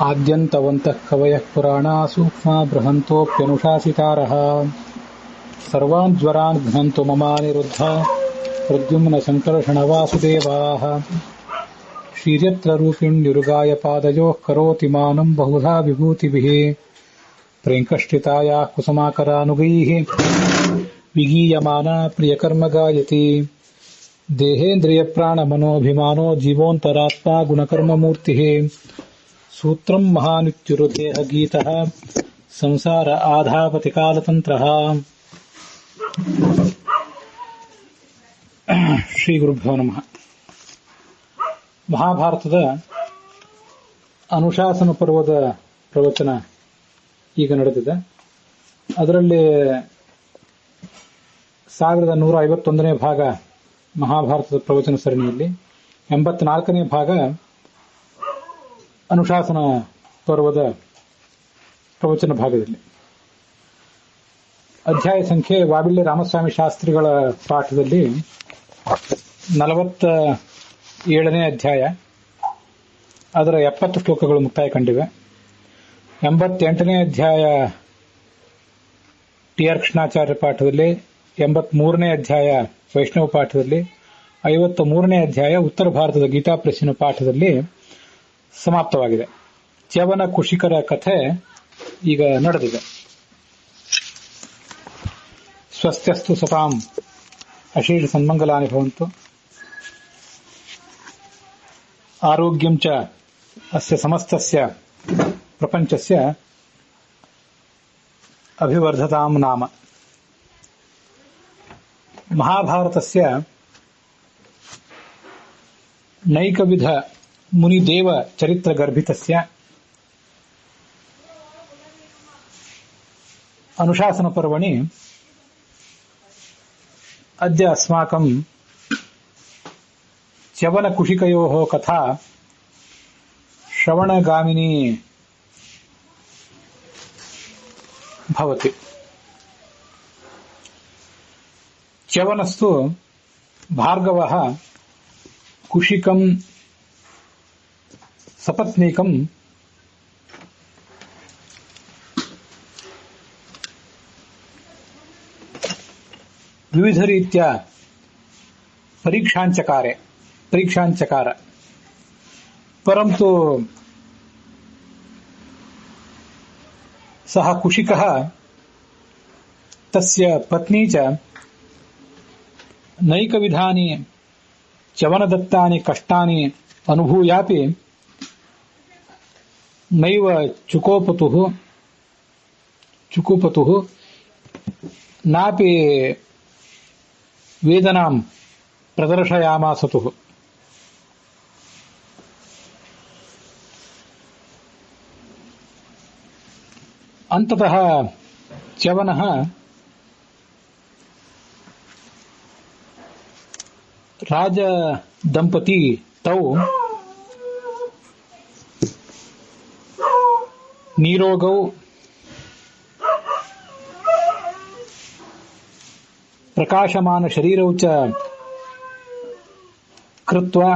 ಆದ್ಯಂತವಂತಃ ಕವಯಃ ಪುರಾಣಾ ಸೂಕ್ಷ್ಮ ಬೃಹಂತೋಪ್ಯನುಶಾಸಿತಾರಃ ಸರ್ವಾನ್ ಜ್ವರಾನ್ ಘ್ನಂತು ಮಮಾನಿರುದ್ಧ ಪ್ರದ್ಯುಮ್ನ ಸಂಕರ್ಷಣ ವಾಸುದೇವಾಃ ಶ್ರೀಯತ್ರ ರೂಪಿಣ್ಯುರುಗಾಯ ಪಾದಯೋಃ ಕರೋತಿ ಮಾನಂ ಬಹುಧಾ ವಿಭೂತಿಭಿಃ ಪ್ರೇಂಕಷ್ಟಿತಾಯಾಃ ಕುಸುಮಾಕರಾನುಗೈಃ ವಿಗೀಯಮಾನಾ ಪ್ರಿಯಕರ್ಮ ಗಾಯತಿ ದೇಹೇಂದ್ರಿಯ ಪ್ರಾಣ ಮನೋಭಿಮಾನೋ ಜೀವೋಂತರಾತ್ಮ ಗುಣಕರ್ಮಮೂರ್ತಿಃ ಸೂತ್ರಂ ಮಹಾನಿತ್ಯುರುದೇಹ ಗೀತಃ ಸಂಸಾರ ಆಧಾಪತಿ ಕಾಲತಂತ್ರಃ. ಶ್ರೀ ಗುರುಭ್ಯೋ ನಮಃ. ಮಹಾಭಾರತದ ಅನುಶಾಸನ ಪರ್ವದ ಪ್ರವಚನ ಈಗ ನಡೆದಿದೆ. ಅದರಲ್ಲಿ 1151ನೇ ಭಾಗ ಮಹಾಭಾರತದ ಪ್ರವಚನ ಸರಣಿಯಲ್ಲಿ 84ನೇ ಭಾಗ ಅನುಶಾಸನ ಪರ್ವದ ಪ್ರವಚನ ಭಾಗದಲ್ಲಿ ಅಧ್ಯಾಯ ಸಂಖ್ಯೆ ವಾಬಿಳ್ಳೆ ರಾಮಸ್ವಾಮಿ ಶಾಸ್ತ್ರಿಗಳ ಪಾಠದಲ್ಲಿ 47ನೇ ಅಧ್ಯಾಯ, ಅದರ 70 ಶ್ಲೋಕಗಳು ಮುಕ್ತಾಯ ಕಂಡಿವೆ. 88ನೇ ಅಧ್ಯಾಯ ಟಿ ಆರ್ ಕೃಷ್ಣಾಚಾರ್ಯ ಪಾಠದಲ್ಲಿ, 83ನೇ ಅಧ್ಯಾಯ ವೈಷ್ಣವ ಪಾಠದಲ್ಲಿ, 53ನೇ ಅಧ್ಯಾಯ ಉತ್ತರ ಭಾರತದ ಗೀತಾ ಪ್ರೆಸ್ಸಿನ ಪಾಠದಲ್ಲಿ ಸಮಾಪ್ತವಾಗಿದೆ. ಚ್ಯವನ ಕುಶಿಕರ ಕಥೆ ಈಗ ನಡೆದಿದೆ. ಸ್ವಸ್ತ್ಯಸ್ತು ಸತಾಂ ಅಶೇಷ ಸನ್ಮಂಗಲಾನಿ ಭವಂತು. ಆರೋಗ್ಯಂ ಚ ಅಸ್ಯ ಸಮಸ್ತಸ್ಯ ಪ್ರಪಂಚಸ್ಯ ಅಭಿವರ್ಧತಾಂ ನಾಮ. ಮಹಾಭಾರತಸ್ಯ ನೈಕವಿಧ ಮುನಿದೇವ ಚರಿತ್ರ ಗರ್ಭಿತಸ್ಯ ಅನುಶಾಸನ ಪರ್ವಣಿ ಅದ್ಯ ಅಸ್ಮಾಕಂ ಚ್ಯವನ ಕುಶಿಕಯೋಃ ಕಥಾ ಶ್ರವಣಗಾಮಿನಿ ಭವತಿ. ಚ್ಯವನಸ್ತು ಭಾರ್ಗವಃ ಕುಶಿಕಂ ಸಪತ್ನೀಕಂ ವಿವಿಧ ರೀತ್ಯ ಪರೀಕ್ಷಾಂಚಕಾರ. ಪರಂತು ಸಹ ಕುಶಿಕಃ ತಸ್ಯ ಪತ್ನಿ ಚ ನೈಕವಿಧಾನಿ ಚ್ಯವನದತ್ತಾನಿ ಕಷ್ಟಾನಿ ಅನುಭೂಯಾಪಿ ನೈವ ಚುಕೂಪತುಃ ನಾಪಿ ವೇದನಾಂ ಪ್ರದರ್ಶಯಾಮಾಸತುಃ. ಅಂತತಃ ಚ್ಯವನಃ ರಾಜ ದಂಪತಿ ತೌ ನೀರೋಗೌ ಪ್ರಕಾಶಮಾನ ಶರೀರೌ ಚ ಕೃತ್ವಾ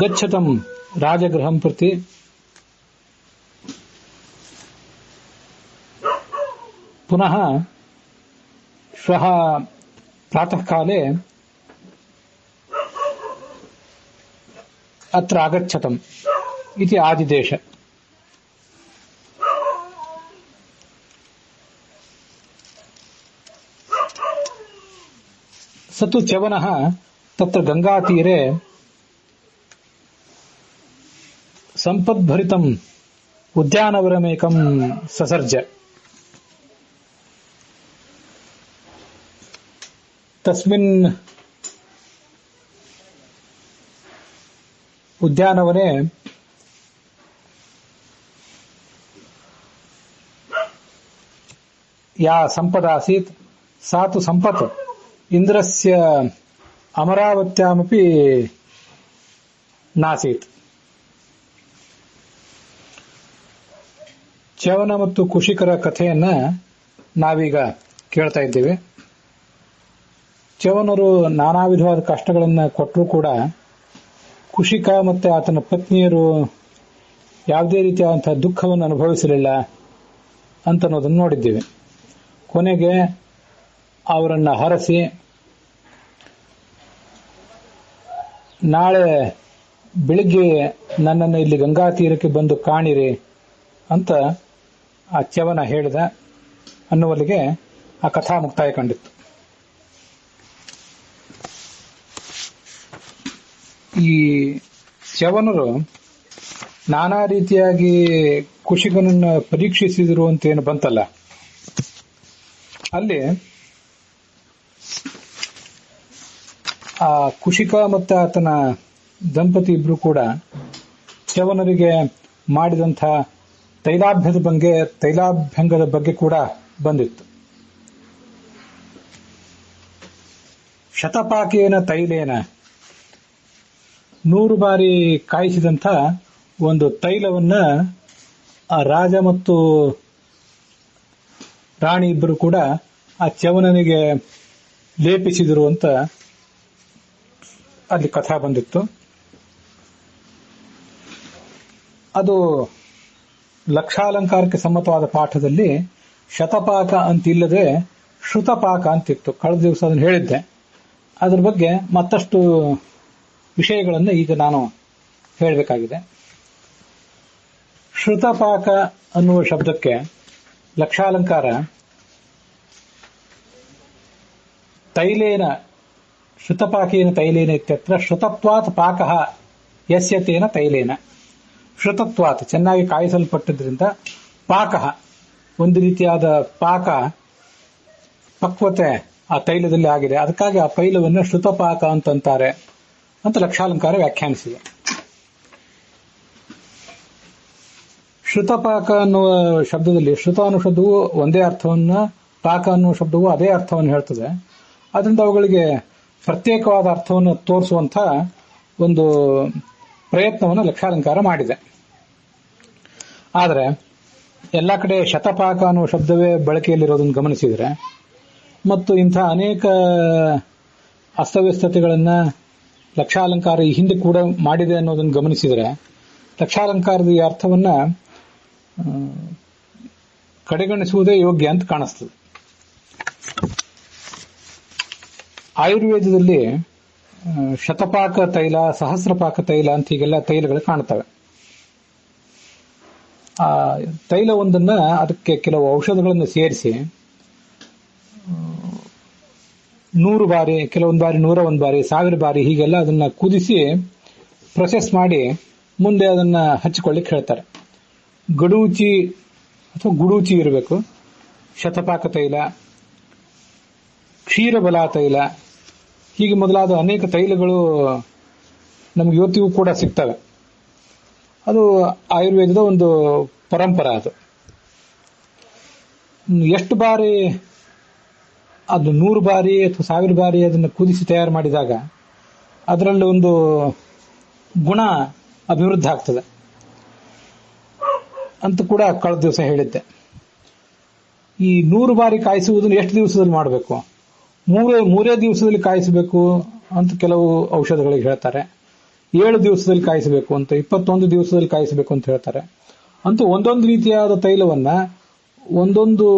ಗಚ್ಚತಂ ರಾಜಗೃಹಂ ಪ್ರತಿ ಪುನಃ ಶ್ವಃ ಪ್ರಾತಃ ಕಾಲೇ ಅತ್ರ ಆಗಚ್ಚತಂ ಇತಿ ಆದಿದೇಶ. ಸತು ಚ್ಯವನಃ ತತ್ರ ಗಂಗಾತೀರೆ ಸಂಪದ್ಭರಿತಂ ಉದ್ಯಾನವನಮೇಕಂ ಸಸರ್ಜ. ತಸ್ಮಿನ್ ಉದ್ಯಾನವನೆ ಯಾ ಸಂಪದಾಸೀತ್ ಸಾ ತು ಸಂಪತ್ ಇಂದ್ರಸ್ಯ ಅಮರಾವತ್ಯಾಮಪಿ ನಾಸೀತ್. ಚ್ಯವನ ಮತ್ತು ಕುಶಿಕರ ಕಥೆಯನ್ನ ನಾವೀಗ ಕೇಳ್ತಾ ಇದ್ದೇವೆ. ಚ್ಯವನರು ನಾನಾ ವಿಧವಾದ ಕಷ್ಟಗಳನ್ನು ಕೊಟ್ಟರೂ ಕೂಡ ಕುಶಿಕ ಮತ್ತೆ ಆತನ ಪತ್ನಿಯರು ಯಾವುದೇ ರೀತಿಯಾದಂತಹ ದುಃಖವನ್ನು ಅನುಭವಿಸಲಿಲ್ಲ ಅಂತನ್ನೋದನ್ನು ನೋಡಿದ್ದೇವೆ. ಕೊನೆಗೆ ಅವರನ್ನ ಹರಸಿ ನಾಳೆ ಬೆಳಿಗ್ಗೆ ನನ್ನನ್ನು ಇಲ್ಲಿ ಗಂಗಾ ತೀರಕ್ಕೆ ಬಂದು ಕಾಣಿರಿ ಅಂತ ಆ ಚ್ಯವನ ಹೇಳಿದ ಅನ್ನುವಲ್ಲಿಗೆ ಆ ಕಥಾ ಮುಕ್ತಾಯ ಕಂಡಿತ್ತು. ಈ ಚ್ಯವನರು ನಾನಾ ರೀತಿಯಾಗಿ ಕುಶಿಕನನ್ನ ಪರೀಕ್ಷಿಸಿದರು ಅಂತ ಏನು ಬಂತಲ್ಲ, ಅಲ್ಲಿ ಆ ಕುಶಿಕ ಮತ್ತು ಆತನ ದಂಪತಿ ಇಬ್ರು ಕೂಡ ಚ್ಯವನರಿಗೆ ಮಾಡಿದಂಥ ತೈಲಾಭ್ಯಂಗದ ಬಗ್ಗೆ ಕೂಡ ಬಂದಿತ್ತು. ಶತಪಾಕೇನ ತೈಲೇನ 100 ಬಾರಿ ಕಾಯಿಸಿದಂಥ ಒಂದು ತೈಲವನ್ನ ಆ ರಾಜ ಮತ್ತು ರಾಣಿ ಇಬ್ಬರು ಕೂಡ ಆ ಚ್ಯವನನಿಗೆ ಲೇಪಿಸಿದರು ಅಂತ ಅಲ್ಲಿ ಕಥಾ ಬಂದಿತ್ತು. ಅದು ಲಕ್ಷಾಲಂಕಾರಕ್ಕೆ ಸಮ್ಮತವಾದ ಪಾಠದಲ್ಲಿ ಶತಪಾಕ ಅಂತಿಲ್ಲದೆ ಶ್ರುತಪಾಕ ಅಂತಿತ್ತು. ಕಳೆದ ದಿವಸ ಅದನ್ನು ಹೇಳಿದ್ದೆ. ಅದರ ಬಗ್ಗೆ ಮತ್ತಷ್ಟು ವಿಷಯಗಳನ್ನು ಈಗ ನಾನು ಹೇಳಬೇಕಾಗಿದೆ. ಶ್ರುತಪಾಕ ಅನ್ನುವ ಶಬ್ದಕ್ಕೆ ಲಕ್ಷಾಲಂಕಾರ ತೈಲೇನ ಶ್ರುತಪಾಕೇನ ತೈಲೇನ ಇತ್ಯತ್ರ ಶ್ರುತತ್ವಾತ್ ಪಾಕಃ ಯಸ್ಯತೇನ ತೈಲೇನ. ಶ್ರುತತ್ವಾತ್ ಚೆನ್ನಾಗಿ ಕಾಯಿಸಲ್ಪಟ್ಟಿದ್ರಿಂದ ಪಾಕಃ ಒಂದು ರೀತಿಯಾದ ಪಾಕ ಪಕ್ವತೆ ಆ ತೈಲದಲ್ಲಿ ಆಗಿದೆ. ಅದಕ್ಕಾಗಿ ಆ ತೈಲವನ್ನು ಶ್ರುತಪಾಕ ಅಂತಂತಾರೆ ಅಂತ ಲಕ್ಷಾಲಂಕಾರ ವ್ಯಾಖ್ಯಾನಿಸಿದೆ. ಶ್ರುತಪಾಕ ಅನ್ನುವ ಶಬ್ದದಲ್ಲಿ ಶ್ರುತ ಅನ್ನೋ ಶಬ್ದವು ಒಂದೇ ಅರ್ಥವನ್ನ, ಪಾಕ ಅನ್ನುವ ಶಬ್ದವು ಅದೇ ಅರ್ಥವನ್ನು ಹೇಳ್ತದೆ. ಅದರಿಂದ ಅವುಗಳಿಗೆ ಪ್ರತ್ಯೇಕವಾದ ಅರ್ಥವನ್ನು ತೋರಿಸುವಂಥ ಒಂದು ಪ್ರಯತ್ನವನ್ನು ಲಕ್ಷಾಲಂಕಾರ ಮಾಡಿದೆ. ಆದರೆ ಎಲ್ಲ ಕಡೆ ಶತಪಾಕ ಅನ್ನುವ ಶಬ್ದವೇ ಬಳಕೆಯಲ್ಲಿರೋದನ್ನು ಗಮನಿಸಿದರೆ ಮತ್ತು ಇಂಥ ಅನೇಕ ಅಸ್ತವ್ಯಸ್ತತೆಗಳನ್ನು ಲಕ್ಷಾಲಂಕಾರ ಈ ಹಿಂದೆ ಕೂಡ ಮಾಡಿದೆ ಅನ್ನೋದನ್ನು ಗಮನಿಸಿದರೆ ಲಕ್ಷಾಲಂಕಾರದ ಈ ಅರ್ಥವನ್ನ ಕಡೆಗಣಿಸುವುದೇ ಯೋಗ್ಯ ಅಂತ ಕಾಣಿಸ್ತದೆ. ಆಯುರ್ವೇದದಲ್ಲಿ ಶತಪಾಕ ತೈಲ, ಸಹಸ್ರಪಾಕ ತೈಲ ಅಂತ ಹೀಗೆಲ್ಲ ತೈಲಗಳು ಕಾಣ್ತವೆ. ಆ ತೈಲ ಒಂದನ್ನ ಅದಕ್ಕೆ ಕೆಲವು ಔಷಧಗಳನ್ನು ಸೇರಿಸಿ 100 ಬಾರಿ, ಕೆಲವೊಂದು ಬಾರಿ 101 ಬಾರಿ, 1000 ಬಾರಿ ಹೀಗೆಲ್ಲ ಅದನ್ನ ಕುದಿಸಿ ಪ್ರೊಸೆಸ್ ಮಾಡಿ ಮುಂದೆ ಅದನ್ನ ಹಚ್ಚಿಕೊಳ್ಳಿಕ್ಕೆ ಹೇಳ್ತಾರೆ. ಗಡೂಚಿ ಅಥವಾ ಗುಡೂಚಿ ಇರಬೇಕು, ಶತಪಾಕ ತೈಲ, ಕ್ಷೀರಬಲ ತೈಲ, ಹೀಗೆ ಮೊದಲಾದ ಅನೇಕ ತೈಲಗಳು ನಮ್ಗೆ ಇವತ್ತಿಗೂ ಕೂಡ ಸಿಗ್ತವೆ. ಅದು ಆಯುರ್ವೇದದ ಒಂದು ಪರಂಪರೆ. ಅದು ಎಷ್ಟು ಬಾರಿ ಅದು 100 ಬಾರಿ ಅಥವಾ 1000 ಬಾರಿ ಅದನ್ನು ಕುದಿಸಿ ತಯಾರು ಮಾಡಿದಾಗ ಅದರಲ್ಲಿ ಒಂದು ಗುಣ ಅಭಿವೃದ್ಧಿ ಆಗ್ತದೆ ಅಂತ ಕೂಡ ಕಳೆದ ದಿವಸ ಹೇಳಿದ್ದೆ. ಈ 100 ಬಾರಿ ಕಾಯಿಸುವುದನ್ನು ಎಷ್ಟು ದಿವಸದಲ್ಲಿ ಮಾಡಬೇಕು? ಮೂರೇ ದಿವಸದಲ್ಲಿ ಕಾಯಿಸಬೇಕು ಅಂತ ಕೆಲವು ಔಷಧಗಳಿಗೆ ಹೇಳ್ತಾರೆ. 7 ದಿವಸದಲ್ಲಿ ಕಾಯಿಸಬೇಕು ಅಂತ, 21 ದಿವಸದಲ್ಲಿ ಕಾಯಿಸಬೇಕು ಅಂತ ಹೇಳ್ತಾರೆ. ಅಂತೂ ಒಂದೊಂದು ರೀತಿಯಾದ ತೈಲವನ್ನ ಒಂದೊಂದು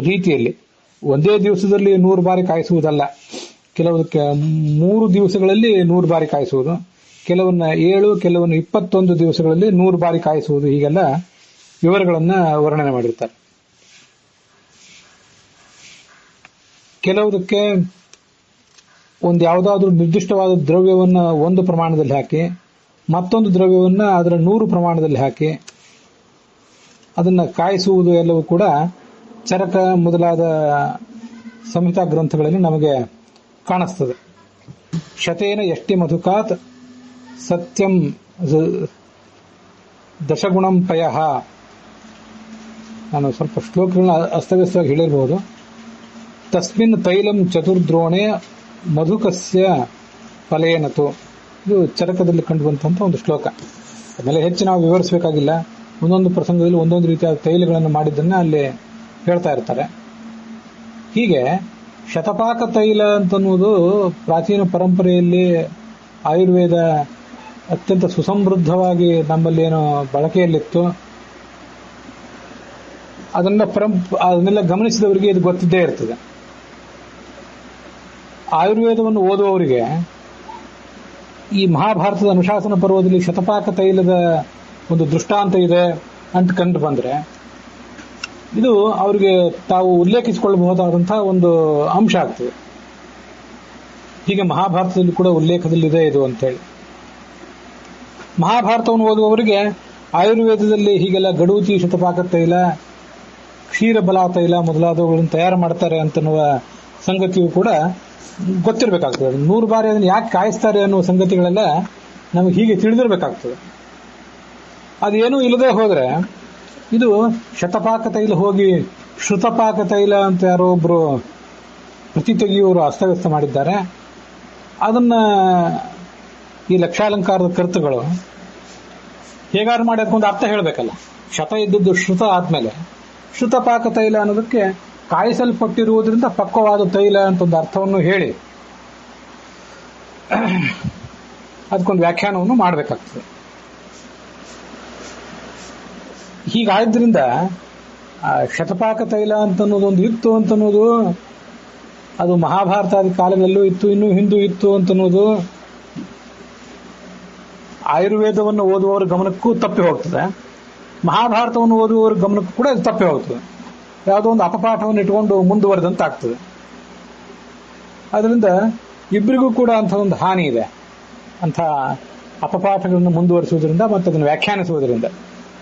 ರೀತಿಯಲ್ಲಿ ಒಂದೇ ದಿವಸದಲ್ಲಿ 100 ಬಾರಿ ಕಾಯಿಸುವುದಲ್ಲ. ಕೆಲವಕ್ಕೆ 3 ದಿವಸಗಳಲ್ಲಿ 100 ಬಾರಿ ಕಾಯಿಸುವುದು, ಕೆಲವನ್ನ 7, ಕೆಲವನ್ನ 21 ದಿವಸಗಳಲ್ಲಿ 100 ಬಾರಿ ಕಾಯಿಸುವುದು, ಹೀಗೆಲ್ಲ ವಿವರಗಳನ್ನ ವರ್ಣನೆ ಮಾಡಿರ್ತಾರೆ. ಕೆಲವುದಕ್ಕೆ ಒಂದು ಯಾವುದಾದ್ರೂ ನಿರ್ದಿಷ್ಟವಾದ ದ್ರವ್ಯವನ್ನ ಒಂದು ಪ್ರಮಾಣದಲ್ಲಿ ಹಾಕಿ ಮತ್ತೊಂದು ದ್ರವ್ಯವನ್ನ ಅದರ 100 ಪ್ರಮಾಣದಲ್ಲಿ ಹಾಕಿ ಅದನ್ನ ಕಾಯಿಸುವುದು ಎಲ್ಲವೂ ಕೂಡ ಚರಕ ಮೊದಲಾದ ಸಂಹಿತಾ ಗ್ರಂಥಗಳಲ್ಲಿ ನಮಗೆ ಕಾಣಿಸ್ತದೆ. ಶತೇನ ಯಷ್ಟಿ ಮಧುಕಾತ್ ಸತ್ಯಂ ದಶಗುಣಂ ಪಯಃ. ನಾನು ಸ್ವಲ್ಪ ಶ್ಲೋಕಗಳನ್ನ ಅಸ್ತವ್ಯಸ್ತವಾಗಿ ಹೇಳಿರಬಹುದು. ತಸ್ಮಿನ್ ತೈಲಂ ಚತುರ್ದ್ರೋಣೆ ಮಧುಕಸ್ಯ ಫಲೇನತು. ಇದು ಚರಕದಲ್ಲಿ ಕಂಡುಬಂತಹ ಒಂದು ಶ್ಲೋಕ. ಆಮೇಲೆ ಹೆಚ್ಚು ನಾವು ವಿವರಿಸಬೇಕಾಗಿಲ್ಲ. ಒಂದೊಂದು ಪ್ರಸಂಗದಲ್ಲಿ ಒಂದೊಂದು ರೀತಿಯ ತೈಲಗಳನ್ನು ಮಾಡಿದ್ದನ್ನ ಅಲ್ಲಿ ಹೇಳ್ತಾ ಇರ್ತಾರೆ. ಹೀಗೆ ಶತಪಾಕ ತೈಲ ಅಂತನ್ನುವುದು ಪ್ರಾಚೀನ ಪರಂಪರೆಯಲ್ಲಿ ಆಯುರ್ವೇದ ಅತ್ಯಂತ ಸುಸಮೃದ್ಧವಾಗಿ ನಮ್ಮಲ್ಲಿ ಏನು ಬಳಕೆಯಲ್ಲಿತ್ತು ಅದನ್ನೆಲ್ಲ ಗಮನಿಸಿದವರಿಗೆ ಇದು ಗೊತ್ತಿದ್ದೇ ಇರ್ತದೆ. ಆಯುರ್ವೇದವನ್ನು ಓದುವವರಿಗೆ ಈ ಮಹಾಭಾರತದ ಅನುಶಾಸನ ಪರ್ವದಲ್ಲಿ ಶತಪಾಕ ತೈಲದ ಒಂದು ದೃಷ್ಟಾಂತ ಇದೆ ಅಂತ ಕಂಡು ಬಂದ್ರೆ ಇದು ಅವರಿಗೆ ತಾವು ಉಲ್ಲೇಖಿಸಿಕೊಳ್ಳಬಹುದಾದಂತಹ ಒಂದು ಅಂಶ ಆಗ್ತದೆ. ಹೀಗೆ ಮಹಾಭಾರತದಲ್ಲಿ ಕೂಡ ಉಲ್ಲೇಖದಲ್ಲಿದೆ ಇದು ಅಂತೇಳಿ. ಮಹಾಭಾರತವನ್ನು ಓದುವವರಿಗೆ ಆಯುರ್ವೇದದಲ್ಲಿ ಹೀಗೆಲ್ಲ ಗಡೂತಿ ಶತಪಾಕ ತೈಲ, ಕ್ಷೀರಬಲ ತೈಲ ಮೊದಲಾದವುಗಳನ್ನು ತಯಾರು ಮಾಡ್ತಾರೆ ಅಂತನ್ನುವ ಸಂಗತಿಯು ಕೂಡ ಗೊತ್ತಿರಬೇಕಾಗ್ತದೆ. 100 ಬಾರಿ ಅದನ್ನು ಯಾಕೆ ಕಾಯಿಸ್ತಾರೆ ಅನ್ನುವ ಸಂಗತಿಗಳೆಲ್ಲ ನಮಗೆ ಹೀಗೆ ತಿಳಿದಿರಬೇಕಾಗ್ತದೆ. ಅದೇನೂ ಇಲ್ಲದೆ ಹೋದ್ರೆ ಇದು ಶತಪಾಕ ತೈಲ ಹೋಗಿ ಶ್ರುತಪಾಕ ತೈಲ ಅಂತ ಯಾರೋ ಒಬ್ರು ಪ್ರತಿ ತೆಗೆಯುವರು ಅಸ್ತವ್ಯಸ್ತ ಮಾಡಿದ್ದಾರೆ. ಅದನ್ನ ಈ ಲಕ್ಷಾಲಂಕಾರದ ಕರ್ತೃಗಳು ಹೇಗಾರು ಮಾಡಿ ಅದಕ್ಕೊಂದು ಅರ್ಥ ಹೇಳಬೇಕಲ್ಲ. ಶತ ಇದ್ದದ್ದು ಶ್ರುತ ಆದ್ಮೇಲೆ ಶ್ರುತಪಾಕ ತೈಲ ಅನ್ನೋದಕ್ಕೆ ಕಾಯಿಸಲ್ಪಟ್ಟಿರುವುದರಿಂದ ಪಕ್ವವಾದ ತೈಲ ಅಂತ ಒಂದು ಅರ್ಥವನ್ನು ಹೇಳಿ ಅದಕ್ಕೊಂದು ವ್ಯಾಖ್ಯಾನವನ್ನು ಮಾಡಬೇಕಾಗ್ತದೆ. ಹೀಗಾದ್ರಿಂದ ಶತಪಾಕ ತೈಲ ಅಂತನ್ನೋದೊಂದು ಇತ್ತು ಅಂತನ್ನೋದು ಅದು ಮಹಾಭಾರತಾದಿ ಕಾಲಗಳಲ್ಲೂ ಇತ್ತು, ಇನ್ನೂ ಹಿಂದೂ ಇತ್ತು ಅಂತನ್ನೋದು ಆಯುರ್ವೇದವನ್ನು ಓದುವವರ ಗಮನಕ್ಕೂ ತಪ್ಪಿ ಹೋಗ್ತದೆ. ಮಹಾಭಾರತವನ್ನು ಓದುವವರ ಗಮನಕ್ಕೂ ಕೂಡ ಅದು ತಪ್ಪಿ ಹೋಗ್ತದೆ. ಯಾವುದೋ ಒಂದು ಅಪಪಾಠವನ್ನು ಇಟ್ಕೊಂಡು ಮುಂದುವರೆದಂತ ಆಗ್ತದೆ. ಅದರಿಂದ ಇಬ್ಬರಿಗೂ ಕೂಡ ಅಂಥ ಒಂದು ಹಾನಿ ಇದೆ. ಅಂಥ ಅಪಪಾಠಗಳನ್ನು ಮುಂದುವರಿಸುವುದರಿಂದ ಮತ್ತು ಅದನ್ನು ವ್ಯಾಖ್ಯಾನಿಸುವುದರಿಂದ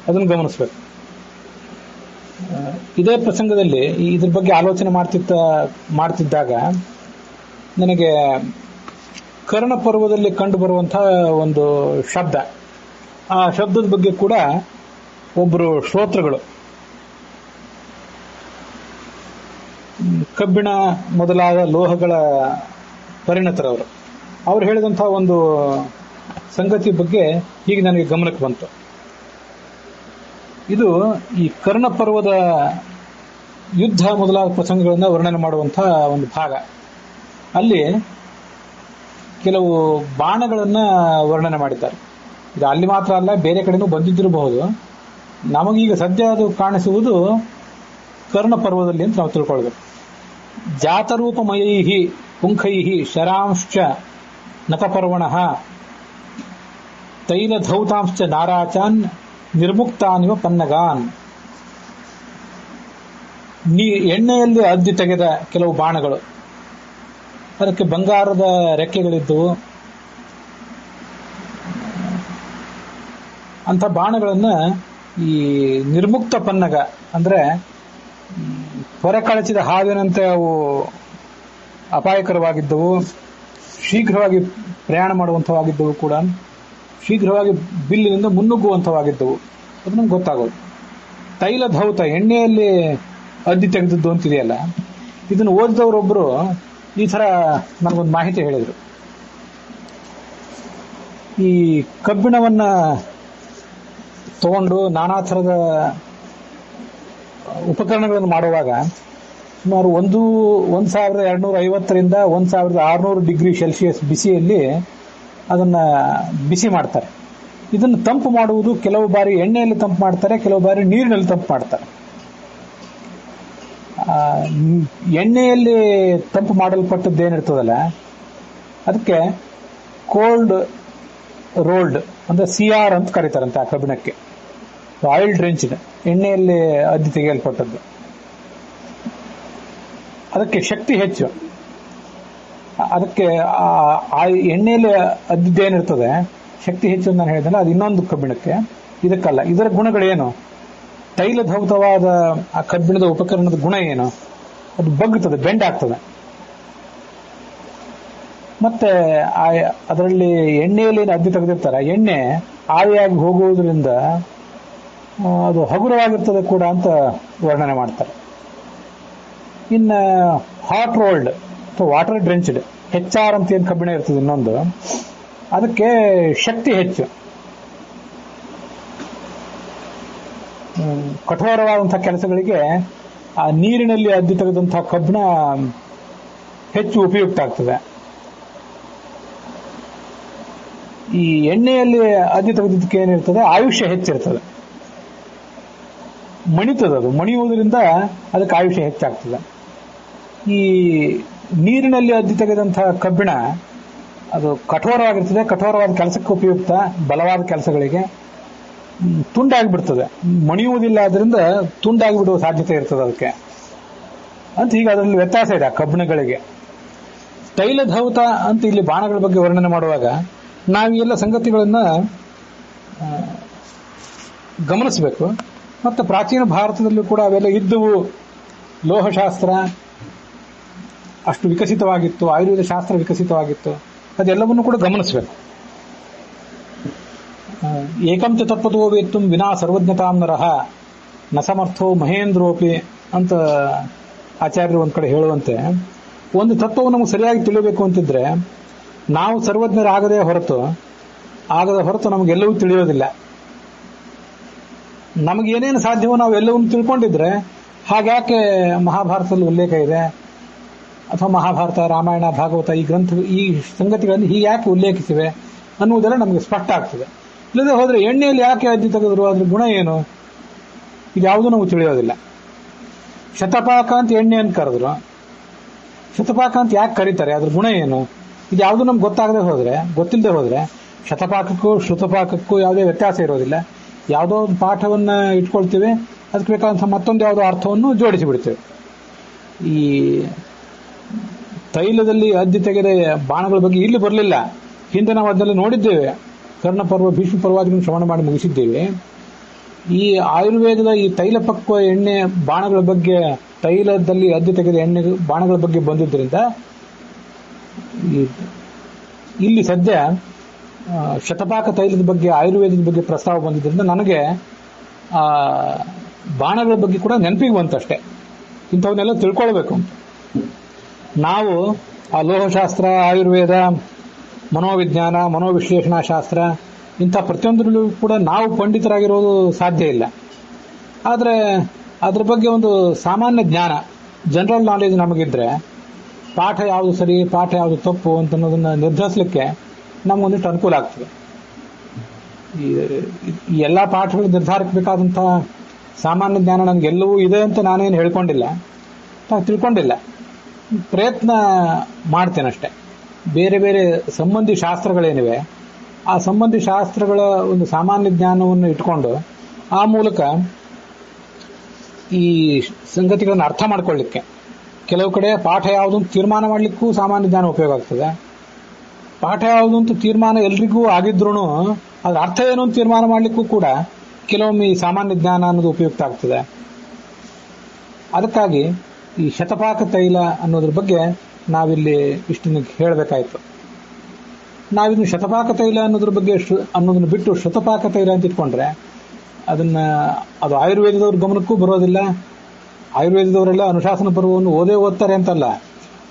ಅದನ್ನು ಗಮನಿಸಬೇಕು. ಇದೇ ಪ್ರಸಂಗದಲ್ಲಿ ಇದ್ರ ಬಗ್ಗೆ ಆಲೋಚನೆ ಮಾಡ್ತಿದ್ದಾಗ ನನಗೆ ಕರ್ಣ ಪರ್ವದಲ್ಲಿ ಕಂಡು ಬರುವಂತಹ ಒಂದು ಶಬ್ದ, ಆ ಶಬ್ದದ ಬಗ್ಗೆ ಕೂಡ ಒಬ್ಬರು ಶ್ರೋತೃಗಳು ಕಬ್ಬಿಣ ಮೊದಲಾದ ಲೋಹಗಳ ಪರಿಣತರವರು ಅವ್ರು ಹೇಳಿದಂತಹ ಒಂದು ಸಂಗತಿ ಬಗ್ಗೆ ಹೀಗೆ ನನಗೆ ಗಮನಕ್ಕೆ ಬಂತು. ಇದು ಈ ಕರ್ಣ ಪರ್ವದ ಯುದ್ಧ ಮೊದಲಾದ ಪ್ರಸಂಗಗಳನ್ನು ವರ್ಣನೆ ಮಾಡುವಂತಹ ಒಂದು ಭಾಗ. ಅಲ್ಲಿ ಕೆಲವು ಬಾಣಗಳನ್ನ ವರ್ಣನೆ ಮಾಡಿದ್ದಾರೆ. ಇದು ಅಲ್ಲಿ ಮಾತ್ರ ಅಲ್ಲ, ಬೇರೆ ಕಡೆನೂ ಬಂದಿದ್ದಿರಬಹುದು. ನಮಗೀಗ ಸದ್ಯ ಅದು ಕಾಣಿಸುವುದು ಕರ್ಣ ಪರ್ವದಲ್ಲಿ ಅಂತ ನಾವು ತಿಳ್ಕೊಳ್ಬೇಕು. ಜಾತರೂಪಮಯೈಹಿ ಪುಂಖೈಹಿ ಶರಾಂಶ್ಚ ನತಪರ್ವಣಃ ತೈಲಧೌತಾಂಶ್ಚ ನಾರಾಚಾನ್ ನಿರ್ಮುಕ್ತಾನಿವ ಪನ್ನಗಾನ್. ಎಣ್ಣೆಯಲ್ಲಿ ಅದ್ದಿ ತೆಗೆದ ಕೆಲವು ಬಾಣಗಳು, ಅದಕ್ಕೆ ಬಂಗಾರದ ರೆಕ್ಕೆಗಳಿದ್ದವು. ಅಂಥ ಬಾಣಗಳನ್ನ ಈ ನಿರ್ಮುಕ್ತ ಪನ್ನಗ ಅಂದ್ರೆ ಹೊರಕಳಚಿದ ಹಾವಿನಂತೆ ಅವು ಅಪಾಯಕರವಾಗಿದ್ದವು, ಶೀಘ್ರವಾಗಿ ಪ್ರಯಾಣ ಮಾಡುವಂಥವಾಗಿದ್ದವು, ಕೂಡ ಶೀಘ್ರವಾಗಿ ಬಿಲ್ಲಿನಿಂದ ಮುನ್ನುಗ್ಗುವಂಥವಾಗಿದ್ದವು. ಅದು ನಮ್ಗೆ ಗೊತ್ತಾಗೋದು. ತೈಲಧೌತ ಎಣ್ಣೆಯಲ್ಲಿ ಅದ್ದಿ ತೆಗೆದದ್ದು ಅಂತಿದೆಯಲ್ಲ, ಇದನ್ನು ಓದಿದವರೊಬ್ಬರು ಈ ಥರ ನನಗೊಂದು ಮಾಹಿತಿ ಹೇಳಿದರು. ಈ ಕಬ್ಬಿಣವನ್ನ ತಗೊಂಡು ನಾನಾ ಥರದ ಉಪಕರಣಗಳನ್ನು ಮಾಡುವಾಗ ಸುಮಾರು 1250ರಿಂದ 1600 ಡಿಗ್ರಿ ಸೆಲ್ಸಿಯಸ್ ಬಿಸಿಯಲ್ಲಿ ಅದನ್ನ ಬಿಸಿ ಮಾಡ್ತಾರೆ. ಇದನ್ನು ತಂಪು ಮಾಡುವುದು ಕೆಲವು ಬಾರಿ ಎಣ್ಣೆಯಲ್ಲಿ ತಂಪು ಮಾಡ್ತಾರೆ, ಕೆಲವು ಬಾರಿ ನೀರಿನಲ್ಲಿ ತಂಪು ಮಾಡ್ತಾರೆ. ಎಣ್ಣೆಯಲ್ಲಿ ತಂಪು ಮಾಡಲ್ಪಟ್ಟದ್ದೇನಿರ್ತದಲ್ಲ ಅದಕ್ಕೆ ಕೋಲ್ಡ್ ರೋಲ್ಡ್ ಅಂದ್ರೆ CR ಅಂತ ಕರೀತಾರಂತೆ. ಆ ಕಬ್ಬಿಣಕ್ಕೆ ಆಯಿಲ್ ಡ್ರೆಂಚ್ಡ್, ಎಣ್ಣೆಯಲ್ಲಿ ಅದ್ದಿ ತೆಗೆಯಲ್ಪಟ್ಟದ್ದು. ಅದಕ್ಕೆ ಶಕ್ತಿ ಹೆಚ್ಚು. ಅದಕ್ಕೆ ಆ ಎಣ್ಣೆಯಲ್ಲಿ ಅದ್ದಿದ್ದೇನಿರ್ತದೆ ಶಕ್ತಿ ಹೆಚ್ಚು ಅಂತ ನಾನು ಹೇಳಿದಲ್ಲ, ಅದು ಇನ್ನೊಂದು ಕಬ್ಬಿಣಕ್ಕೆ, ಇದಕ್ಕಲ್ಲ. ಇದರ ಗುಣಗಳೇನು? ತೈಲಧೌತವಾದ ಆ ಕಬ್ಬಿಣದ ಉಪಕರಣದ ಗುಣ ಏನು? ಅದು ಬಗ್ಗುತ್ತದೆ, ಬೆಂಡ್ ಆಗ್ತದೆ. ಮತ್ತೆ ಅದರಲ್ಲಿ ಎಣ್ಣೆಯಲ್ಲಿ ಅದ್ದಿ ತೆಗೆದಿರ್ತಾರೆ, ಎಣ್ಣೆ ಆವಿಯಾಗಿ ಹೋಗುವುದರಿಂದ ಅದು ಹಗುರವಾಗಿರ್ತದೆ ಕೂಡ ಅಂತ ವರ್ಣನೆ ಮಾಡ್ತಾರೆ. ಇನ್ನು ಹಾಟ್ ರೋಲ್ಡ್ ಅಥವಾ ವಾಟರ್ ಡ್ರೆಂಚ್ಡ್ HR ಅಂತ ಏನು ಕಬ್ಬಿಣ ಇರ್ತದೆ ಇನ್ನೊಂದು, ಅದಕ್ಕೆ ಶಕ್ತಿ ಹೆಚ್ಚು. ಕಠೋರವಾದಂತಹ ಕೆಲಸಗಳಿಗೆ ಆ ನೀರಿನಲ್ಲಿ ಅದ್ದಿ ತೆಗೆದಂತಹ ಕಬ್ಬಿಣ ಹೆಚ್ಚು ಉಪಯುಕ್ತ ಆಗ್ತದೆ. ಈ ಎಣ್ಣೆಯಲ್ಲಿ ಅದ್ದಿ ತೆಗೆದಿದ್ದಕ್ಕೆ ಏನಿರ್ತದೆ, ಆಯುಷ್ಯ ಹೆಚ್ಚಿರ್ತದೆ, ಮಣಿತದೆ. ಅದು ಮಣಿಯುವುದರಿಂದ ಅದಕ್ಕೆ ಆಯುಷ್ಯ ಹೆಚ್ಚಾಗ್ತದೆ. ಈ ನೀರಿನಲ್ಲಿ ಅದ್ದಿ ತೆಗೆದಂತಹ ಕಬ್ಬಿಣ ಅದು ಕಠೋರವಾಗಿರ್ತದೆ, ಕಠೋರವಾದ ಕೆಲಸಕ್ಕೆ ಉಪಯುಕ್ತ, ಬಲವಾದ ಕೆಲಸಗಳಿಗೆ. ತುಂಡಾಗಿಬಿಡ್ತದೆ, ಮಣಿಯುವುದಿಲ್ಲ, ಅದರಿಂದ ತುಂಡಾಗಿಬಿಡುವ ಸಾಧ್ಯತೆ ಇರ್ತದೆ ಅದಕ್ಕೆ ಅಂತ. ಈಗ ಅದರಲ್ಲಿ ವ್ಯತ್ಯಾಸ ಇದೆ ಆ ಕಬ್ಬಿಣಗಳಿಗೆ. ತೈಲಧೌತ ಅಂತ ಇಲ್ಲಿ ಬಾಣಗಳ ಬಗ್ಗೆ ವರ್ಣನೆ ಮಾಡುವಾಗ ನಾವು ಈ ಎಲ್ಲ ಸಂಗತಿಗಳನ್ನ ಗಮನಿಸಬೇಕು. ಮತ್ತು ಪ್ರಾಚೀನ ಭಾರತದಲ್ಲೂ ಕೂಡ ಅವೆಲ್ಲ ಇದ್ದವು. ಲೋಹಶಾಸ್ತ್ರ ಅಷ್ಟು ವಿಕಸಿತವಾಗಿತ್ತು, ಆಯುರ್ವೇದ ಶಾಸ್ತ್ರ ವಿಕಸಿತವಾಗಿತ್ತು, ಅದೆಲ್ಲವನ್ನೂ ಕೂಡ ಗಮನಿಸಬೇಕು. ಏಕಂಚ ತತ್ವತೋ ವೇತ್ತುಂ ವಿನಾ ಸರ್ವಜ್ಞತಾಂ ನರಃ ನ ಸಮರ್ಥೋ ಮಹೇಂದ್ರೋಪಿ ಅಂತ ಆಚಾರ್ಯರು ಒಂದ್ ಕಡೆ ಹೇಳುವಂತೆ, ಒಂದು ತತ್ವವು ನಮಗೆ ಸರಿಯಾಗಿ ತಿಳಿಯಬೇಕು ಅಂತಿದ್ರೆ ನಾವು ಸರ್ವಜ್ಞರಾಗದ ಹೊರತು ನಮಗೆಲ್ಲವೂ ತಿಳಿಯೋದಿಲ್ಲ. ನಮಗೇನೇನು ಸಾಧ್ಯವೋ ನಾವು ಎಲ್ಲವನ್ನೂ ತಿಳ್ಕೊಂಡಿದ್ರೆ ಹಾಗ್ಯಾಕೆ ಮಹಾಭಾರತದಲ್ಲಿ ಉಲ್ಲೇಖ ಇದೆ, ಅಥವಾ ಮಹಾಭಾರತ, ರಾಮಾಯಣ, ಭಾಗವತ ಈ ಸಂಗತಿಗಳನ್ನು ಹೀಗೆ ಯಾಕೆ ಉಲ್ಲೇಖಿಸಿವೆ ಅನ್ನುವುದೆಲ್ಲ ನಮಗೆ ಸ್ಪಷ್ಟ ಆಗ್ತದೆ. ಇಲ್ಲದೆ ಹೋದ್ರೆ ಎಣ್ಣೆಯಲ್ಲಿ ಯಾಕೆ ಅದ್ದಿ ತೆಗೆದ್ರು, ಅದ್ರ ಗುಣ ಏನು, ಇದ್ಯಾವುದೂ ನಮಗೆ ತಿಳಿಯೋದಿಲ್ಲ. ಶತಪಾಕ ಅಂತ ಎಣ್ಣೆಯನ್ನು ಕರೆದ್ರು, ಶತಪಾಕ ಅಂತ ಯಾಕೆ ಕರೀತಾರೆ, ಅದ್ರ ಗುಣ ಏನು, ಇದ್ಯಾವುದು ನಮ್ಗೆ ಗೊತ್ತಿಲ್ಲದೆ ಹೋದ್ರೆ ಶತಪಾಕಕ್ಕೂ ಶ್ರುತಪಾಕಕ್ಕೂ ಯಾವುದೇ ವ್ಯತ್ಯಾಸ ಇರೋದಿಲ್ಲ. ಯಾವುದೋ ಒಂದು ಪಾಠವನ್ನ ಇಟ್ಕೊಳ್ತೀವಿ, ಅದಕ್ಕೆ ಬೇಕಾದಂಥ ಮತ್ತೊಂದು ಯಾವುದೋ ಅರ್ಥವನ್ನು ಜೋಡಿಸಿ ಬಿಡ್ತೇವೆ. ಈ ತೈಲದಲ್ಲಿ ಅದ್ದಿ ತೆಗೆದ ಬಾಣಗಳ ಬಗ್ಗೆ ಇಲ್ಲಿ ಬರಲಿಲ್ಲ, ಹಿಂದೆ ನಾವು ಅದನ್ನೆಲ್ಲ ನೋಡಿದ್ದೇವೆ. ಕರ್ಣಪರ್ವ, ಭೀಷ್ಮ ಪರ್ವಾದಿಗಳನ್ನು ಶ್ರವಣ ಮಾಡಿ ಮುಗಿಸಿದ್ದೇವೆ. ಈ ಆಯುರ್ವೇದದ ಈ ತೈಲಪಕ್ವ ಎಣ್ಣೆ ಬಾಣಗಳ ಬಗ್ಗೆ, ತೈಲದಲ್ಲಿ ಅದ್ದಿ ತೆಗೆದ ಎಣ್ಣೆ ಬಾಣಗಳ ಬಗ್ಗೆ ಬಂದಿದ್ದರಿಂದ ಇಲ್ಲಿ ಸದ್ಯ ಶತಪಾಕ ತೈಲದ ಬಗ್ಗೆ, ಆಯುರ್ವೇದದ ಬಗ್ಗೆ ಪ್ರಸ್ತಾವ ಬಂದಿದ್ದರಿಂದ ನನಗೆ ಬಾಣಗಳ ಬಗ್ಗೆ ಕೂಡ ನೆನಪಿಗೆ ಬಂತಷ್ಟೇ. ಇಂಥವನ್ನೆಲ್ಲ ತಿಳ್ಕೊಳ್ಬೇಕು ಅಂತ. ನಾವು ಆ ಲೋಹಶಾಸ್ತ್ರ, ಆಯುರ್ವೇದ, ಮನೋವಿಜ್ಞಾನ, ಮನೋವಿಶ್ಲೇಷಣಾ ಶಾಸ್ತ್ರ ಇಂಥ ಪ್ರತಿಯೊಂದರಲ್ಲೂ ಕೂಡ ನಾವು ಪಂಡಿತರಾಗಿರೋದು ಸಾಧ್ಯ ಇಲ್ಲ. ಆದರೆ ಅದ್ರ ಬಗ್ಗೆ ಒಂದು ಸಾಮಾನ್ಯ ಜ್ಞಾನ, ಜನರಲ್ ನಾಲೆಜ್ ನಮಗಿದ್ರೆ ಪಾಠ ಯಾವುದು ಸರಿ, ಪಾಠ ಯಾವುದು ತಪ್ಪು ಅಂತ ಅನ್ನೋದನ್ನ ನಿರ್ಧರಿಸಲಿಕ್ಕೆ ನಮಗೊಂದಿಷ್ಟು ಅನುಕೂಲ ಆಗ್ತದೆ. ಈ ಎಲ್ಲ ಪಾಠಗಳು ನಿರ್ಧಾರಕ್ಕೆ ಬೇಕಾದಂಥ ಸಾಮಾನ್ಯ ಜ್ಞಾನ ನನಗೆಲ್ಲವೂ ಇದೆ ಅಂತ ನಾನೇನು ಹೇಳ್ಕೊಂಡಿಲ್ಲ, ತಿಳ್ಕೊಂಡಿಲ್ಲ, ಪ್ರಯತ್ನ ಮಾಡ್ತೇನೆ ಅಷ್ಟೆ. ಬೇರೆ ಬೇರೆ ಸಂಬಂಧಿ ಶಾಸ್ತ್ರಗಳೇನಿವೆ ಆ ಸಂಬಂಧಿ ಶಾಸ್ತ್ರಗಳ ಒಂದು ಸಾಮಾನ್ಯ ಜ್ಞಾನವನ್ನು ಇಟ್ಕೊಂಡು ಆ ಮೂಲಕ ಈ ಸಂಗತಿಗಳನ್ನು ಅರ್ಥ ಮಾಡ್ಕೊಳ್ಳಿಕ್ಕೆ, ಕೆಲವು ಕಡೆ ಪಾಠ ಯಾವುದು ಅಂತ ತೀರ್ಮಾನ ಮಾಡಲಿಕ್ಕೂ ಸಾಮಾನ್ಯ ಜ್ಞಾನ ಉಪಯೋಗ ಆಗ್ತದೆ. ಪಾಠ ಯಾವುದು ಅಂತ ತೀರ್ಮಾನ ಎಲ್ರಿಗೂ ಆಗಿದ್ರೂ ಅದ್ರ ಅರ್ಥ ಏನು ಅಂತ ತೀರ್ಮಾನ ಮಾಡಲಿಕ್ಕೂ ಕೂಡ ಕೆಲವೊಮ್ಮೆ ಈ ಸಾಮಾನ್ಯ ಜ್ಞಾನ ಅನ್ನೋದು ಉಪಯುಕ್ತ ಆಗ್ತದೆ. ಅದಕ್ಕಾಗಿ ಈ ಶತಪಾಕ ತೈಲ ಅನ್ನೋದ್ರ ಬಗ್ಗೆ ನಾವಿಲ್ಲಿ ಇಷ್ಟನ್ನು ಹೇಳಬೇಕಾಯ್ತು. ನಾವಿನ್ನು ಶತಪಾಕ ತೈಲ ಅನ್ನೋದ್ರ ಬಗ್ಗೆ ಅನ್ನೋದನ್ನ ಬಿಟ್ಟು ಶತಪಾಕ ತೈಲ ಅಂತ ಇಟ್ಕೊಂಡ್ರೆ ಅದು ಆಯುರ್ವೇದದವ್ರ ಗಮನಕ್ಕೂ ಬರೋದಿಲ್ಲ. ಆಯುರ್ವೇದದವರೆಲ್ಲ ಅನುಶಾಸನ ಪರ್ವವನ್ನು ಓದ್ತಾರೆ ಅಂತಲ್ಲ,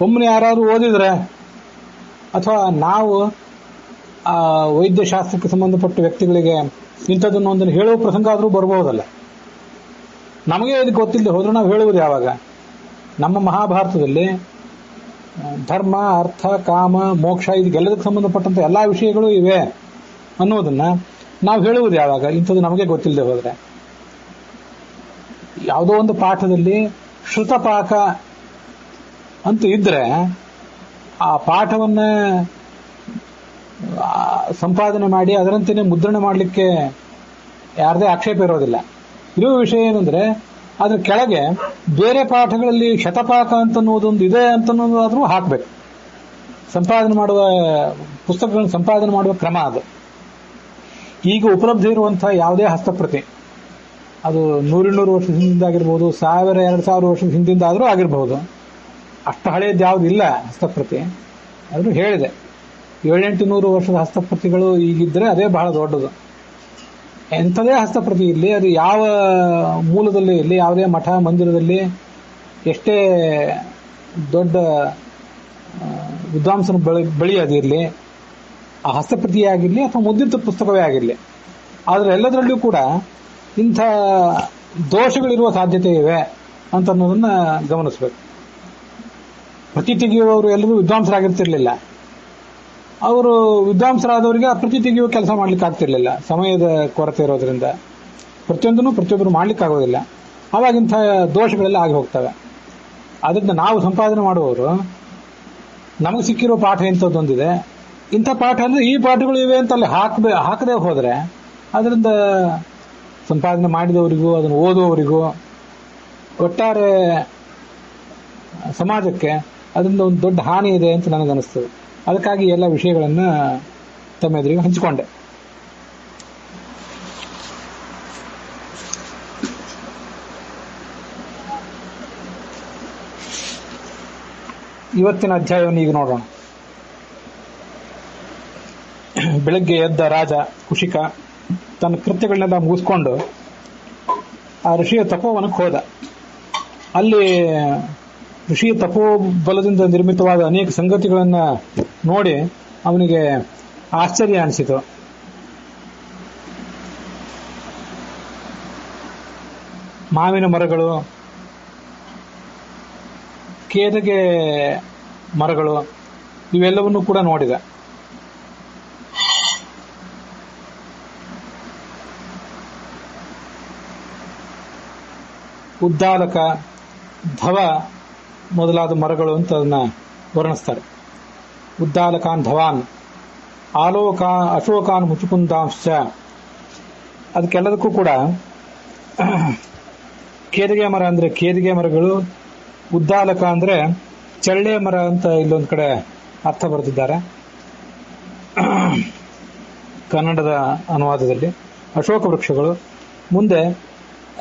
ಒಮ್ಮೆ ಯಾರಾದ್ರೂ ಓದಿದ್ರೆ ಅಥವಾ ನಾವು ಆ ವೈದ್ಯಶಾಸ್ತ್ರಕ್ಕೆ ಸಂಬಂಧಪಟ್ಟ ವ್ಯಕ್ತಿಗಳಿಗೆ ಇಂಥದನ್ನು ಒಂದನ್ನು ಹೇಳುವ ಪ್ರಸಂಗ ಆದರೂ ಬರಬಹುದಲ್ಲ. ನಮಗೆ ಇದಕ್ಕೆ ಗೊತ್ತಿಲ್ಲದೆ ಹೋದ್ರೆ ನಾವು ಹೇಳುವುದು ಯಾವಾಗ? ನಮ್ಮ ಮಹಾಭಾರತದಲ್ಲಿ ಧರ್ಮ, ಅರ್ಥ, ಕಾಮ, ಮೋಕ್ಷ ಇದಕ್ಕೆಲ್ಲದಕ್ಕೆ ಸಂಬಂಧಪಟ್ಟಂತ ಎಲ್ಲಾ ವಿಷಯಗಳು ಇವೆ ಅನ್ನೋದನ್ನ ನಾವು ಹೇಳುವುದು ಯಾವಾಗ? ಇಂಥದ್ದು ನಮಗೆ ಗೊತ್ತಿಲ್ಲದೆ ಹೋದ್ರೆ. ಯಾವುದೋ ಒಂದು ಪಾಠದಲ್ಲಿ ಶ್ರುತಪಾಕ ಅಂತ ಇದ್ರೆ ಆ ಪಾಠವನ್ನ ಸಂಪಾದನೆ ಮಾಡಿ ಅದರಂತೆಯೇ ಮುದ್ರಣ ಮಾಡಲಿಕ್ಕೆ ಯಾರದೇ ಆಕ್ಷೇಪ ಇರೋದಿಲ್ಲ. ಇರುವ ವಿಷಯ ಏನಂದ್ರೆ ಅದ್ರ ಕೆಳಗೆ ಬೇರೆ ಪಾಠಗಳಲ್ಲಿ ಶತಪಾಕ ಅಂತನ್ನುವುದೊಂದು ಇದೆ ಅಂತನ್ನೋದಾದ್ರೂ ಹಾಕ್ಬೇಕು. ಸಂಪಾದನೆ ಮಾಡುವ ಪುಸ್ತಕಗಳನ್ನು ಸಂಪಾದನೆ ಮಾಡುವ ಕ್ರಮ ಅದು. ಈಗ ಉಪಲಬ್ಧ ಇರುವಂತಹ ಯಾವುದೇ ಹಸ್ತಪ್ರತಿ, ಅದು 100-200 ವರ್ಷದ ಹಿಂದಿಂದ ಆಗಿರ್ಬೋದು, 1000-2000 ವರ್ಷದ ಹಿಂದಿಂದ ಆದರೂ ಆಗಿರಬಹುದು. ಅಷ್ಟು ಹಳೆಯದು ಯಾವ್ದು ಇಲ್ಲ ಹಸ್ತಪ್ರತಿ. ಆದ್ರೂ ಹೇಳಿದೆ 700-800 ವರ್ಷದ ಹಸ್ತಪ್ರತಿಗಳು ಈಗಿದ್ರೆ ಅದೇ ಬಹಳ ದೊಡ್ಡದು. ಎಂಥದೇ ಹಸ್ತಪ್ರತಿ ಇರಲಿ, ಅದು ಯಾವ ಮೂಲದಲ್ಲಿ ಇರಲಿ, ಯಾವುದೇ ಮಠ ಮಂದಿರದಲ್ಲಿ ಎಷ್ಟೇ ದೊಡ್ಡ ವಿದ್ವಾಂಸನ ಬಳಿ ಅದಿರಲಿ, ಆ ಹಸ್ತಪ್ರತಿಯೇ ಆಗಿರಲಿ ಅಥವಾ ಮುದ್ರಿತ ಪುಸ್ತಕವೇ ಆಗಿರಲಿ, ಆದರೆ ಎಲ್ಲದರಲ್ಲೂ ಕೂಡ ಇಂಥ ದೋಷಗಳಿರುವ ಸಾಧ್ಯತೆ ಇವೆ ಅಂತ ಅನ್ನೋದನ್ನ ಗಮನಿಸಬೇಕು. ಪ್ರತಿ ತೆಗೆಯುವವರು ಎಲ್ಲರೂ ವಿದ್ವಾಂಸರಾಗಿರ್ತಿರ್ಲಿಲ್ಲ. ಅವರು ವಿದ್ವಾಂಸರಾದವರಿಗೆ ಆ ಪ್ರತಿ ತೆಗೆಯುವ ಕೆಲಸ ಮಾಡ್ಲಿಕ್ಕೆ ಆಗ್ತಿರ್ಲಿಲ್ಲ, ಸಮಯದ ಕೊರತೆ ಇರೋದ್ರಿಂದ ಪ್ರತಿಯೊಬ್ಬರು ಮಾಡ್ಲಿಕ್ಕೆ ಆಗೋದಿಲ್ಲ. ಅವಾಗ ಇಂಥ ದೋಷಗಳೆಲ್ಲ ಆಗಿ ಹೋಗ್ತವೆ. ಅದರಿಂದ ನಾವು ಸಂಪಾದನೆ ಮಾಡುವವರು ನಮಗೆ ಸಿಕ್ಕಿರೋ ಪಾಠ ಇಂಥದ್ದೊಂದಿದೆ, ಇಂಥ ಪಾಠ ಅಂದ್ರೆ ಈ ಪಾಠಗಳು ಇವೆ ಅಂತ ಅಲ್ಲಿ ಹಾಕದೆ ಹೋದ್ರೆ ಅದರಿಂದ ಸಂಪಾದನೆ ಮಾಡಿದವರಿಗೂ ಅದನ್ನು ಓದುವವರಿಗೂ ಒಟ್ಟಾರೆ ಸಮಾಜಕ್ಕೆ ಅದರಿಂದ ಒಂದು ದೊಡ್ಡ ಹಾನಿ ಇದೆ ಅಂತ ನನಗನ್ನಿಸ್ತದೆ. ಅದಕ್ಕಾಗಿ ಎಲ್ಲ ವಿಷಯಗಳನ್ನ ತಮ್ಮ ಎದುರಿಗೆ ಹಂಚಿಕೊಂಡೆ. ಇವತ್ತಿನ ಅಧ್ಯಾಯವನ್ನು ಈಗ ನೋಡೋಣ. ಬೆಳಗ್ಗೆ ಎದ್ದ ರಾಜ ಕುಶಿಕ ತನ್ನ ಕೃತ್ಯಗಳನ್ನೆಲ್ಲ ಮುಗಿಸ್ಕೊಂಡು ಆ ಋಷಿಯ ತಪೋವನಕ್ಕೆ ಹೋದ. ಅಲ್ಲಿ ಋಷಿಯ ತಪೋಬಲದಿಂದ ನಿರ್ಮಿತವಾದ ಅನೇಕ ಸಂಗತಿಗಳನ್ನ ನೋಡಿ ಅವನಿಗೆ ಆಶ್ಚರ್ಯ ಅನಿಸಿತು. ಮಾವಿನ ಮರಗಳು, ಕೇದಿಗೆ ಮರಗಳು, ಇವೆಲ್ಲವನ್ನೂ ಕೂಡ ನೋಡಿದ. ಉದ್ದಾಲಕ, ಧವ ಮೊದಲಾದ ಮರಗಳು ಅಂತ ಅದನ್ನ ವರ್ಣಿಸ್ತಾರೆ. ಉದ್ದಾಲಕಾನ್ ಧವಾನ್, ಆಲೋಕ ಅಶೋಕಾನ್ ಮುಚುಕುಂದಾಂಶ, ಅದಕ್ಕೆಲ್ಲದಕ್ಕೂ ಕೂಡ ಕೇದಿಗೆ ಮರ ಅಂದ್ರೆ ಕೇದಿಗೆ ಮರಗಳು, ಉದ್ದಾಲಕ ಅಂದ್ರೆ ಚಳ್ಳೆ ಮರ ಅಂತ ಇಲ್ಲೊಂದು ಕಡೆ ಅರ್ಥ ಬರೆದಿದ್ದಾರೆ ಕನ್ನಡದ ಅನುವಾದದಲ್ಲಿ. ಅಶೋಕ ವೃಕ್ಷಗಳು, ಮುಂದೆ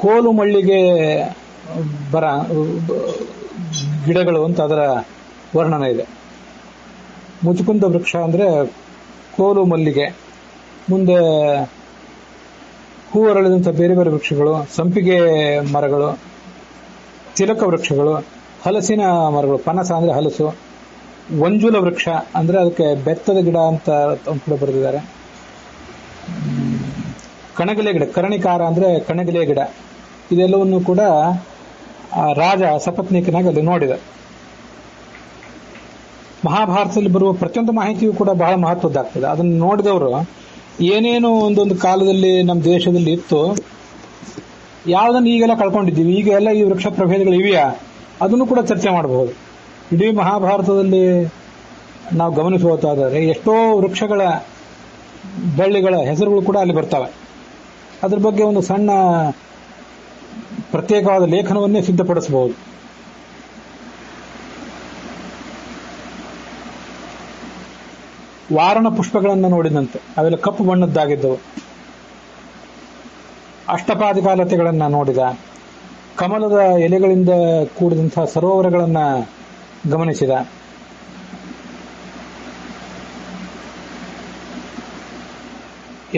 ಕೋಲು ಮಳ್ಳಿಗೆ ಗಿಡಗಳು ಅಂತ ಅದರ ವರ್ಣನೆ ಇದೆ. ಮುಚುಕುಂದ ವೃಕ್ಷ ಅಂದ್ರೆ ಕೋಲು ಮಲ್ಲಿಗೆ, ಮುಂದೆ ಹೂವರಳಿದಂಥ ಬೇರೆ ಬೇರೆ ವೃಕ್ಷಗಳು, ಸಂಪಿಗೆ ಮರಗಳು, ತಿಲಕ ವೃಕ್ಷಗಳು, ಹಲಸಿನ ಮರಗಳು, ಪನಸ ಅಂದ್ರೆ ಹಲಸು, ವಂಜುಲ ವೃಕ್ಷ ಅಂದ್ರೆ ಅದಕ್ಕೆ ಬೆತ್ತದ ಗಿಡ ಅಂತ ಕೂಡ ಬರೆದಿದ್ದಾರೆ. ಕಣಗಿಲೆ ಗಿಡ, ಕರ್ಣಿಕಾರ ಅಂದ್ರೆ ಕಣಗಿಲೆ ಗಿಡ, ಇದೆಲ್ಲವನ್ನು ಕೂಡ ರಾಜ ಸಪತ್ನೀಕನಾಗಿ ಅಲ್ಲಿ ನೋಡಿದ. ಮಹಾಭಾರತದಲ್ಲಿ ಬರುವ ಪ್ರತಿಯೊಂದು ಮಾಹಿತಿಯೂ ಕೂಡ ಬಹಳ ಮಹತ್ವದ್ದಾಗ್ತದೆ. ಅದನ್ನು ನೋಡಿದವರು ಏನೇನು ಒಂದೊಂದು ಕಾಲದಲ್ಲಿ ನಮ್ಮ ದೇಶದಲ್ಲಿ ಇತ್ತು, ಯಾವುದನ್ನು ಈಗೆಲ್ಲ ಕಳ್ಕೊಂಡಿದ್ದೀವಿ, ಈಗ ಎಲ್ಲ ಈ ವೃಕ್ಷ ಪ್ರಭೇದಗಳು ಇವೆಯಾ, ಅದನ್ನು ಕೂಡ ಚರ್ಚೆ ಮಾಡಬಹುದು. ಇಡೀ ಮಹಾಭಾರತದಲ್ಲಿ ನಾವು ಗಮನಿಸುವುದಾದರೆ ಎಷ್ಟೋ ವೃಕ್ಷಗಳ ಬಳ್ಳಿಗಳ ಹೆಸರುಗಳು ಕೂಡ ಅಲ್ಲಿ ಬರ್ತವೆ. ಅದ್ರ ಬಗ್ಗೆ ಒಂದು ಸಣ್ಣ ಪ್ರತ್ಯೇಕವಾದ ಲೇಖನವನ್ನೇ ಸಿದ್ಧಪಡಿಸಬಹುದು. ವಾರಣ ಪುಷ್ಪಗಳನ್ನು ನೋಡಿದಂತೆ ಅವೆಲ್ಲ ಕಪ್ಪು ಬಣ್ಣದ್ದಾಗಿದ್ದವು. ಅಷ್ಟಪಾದಿಕಾಲತೆಗಳನ್ನ ನೋಡಿದ. ಕಮಲದ ಎಲೆಗಳಿಂದ ಕೂಡಿದಂತಹ ಸರೋವರಗಳನ್ನ ಗಮನಿಸಿದ.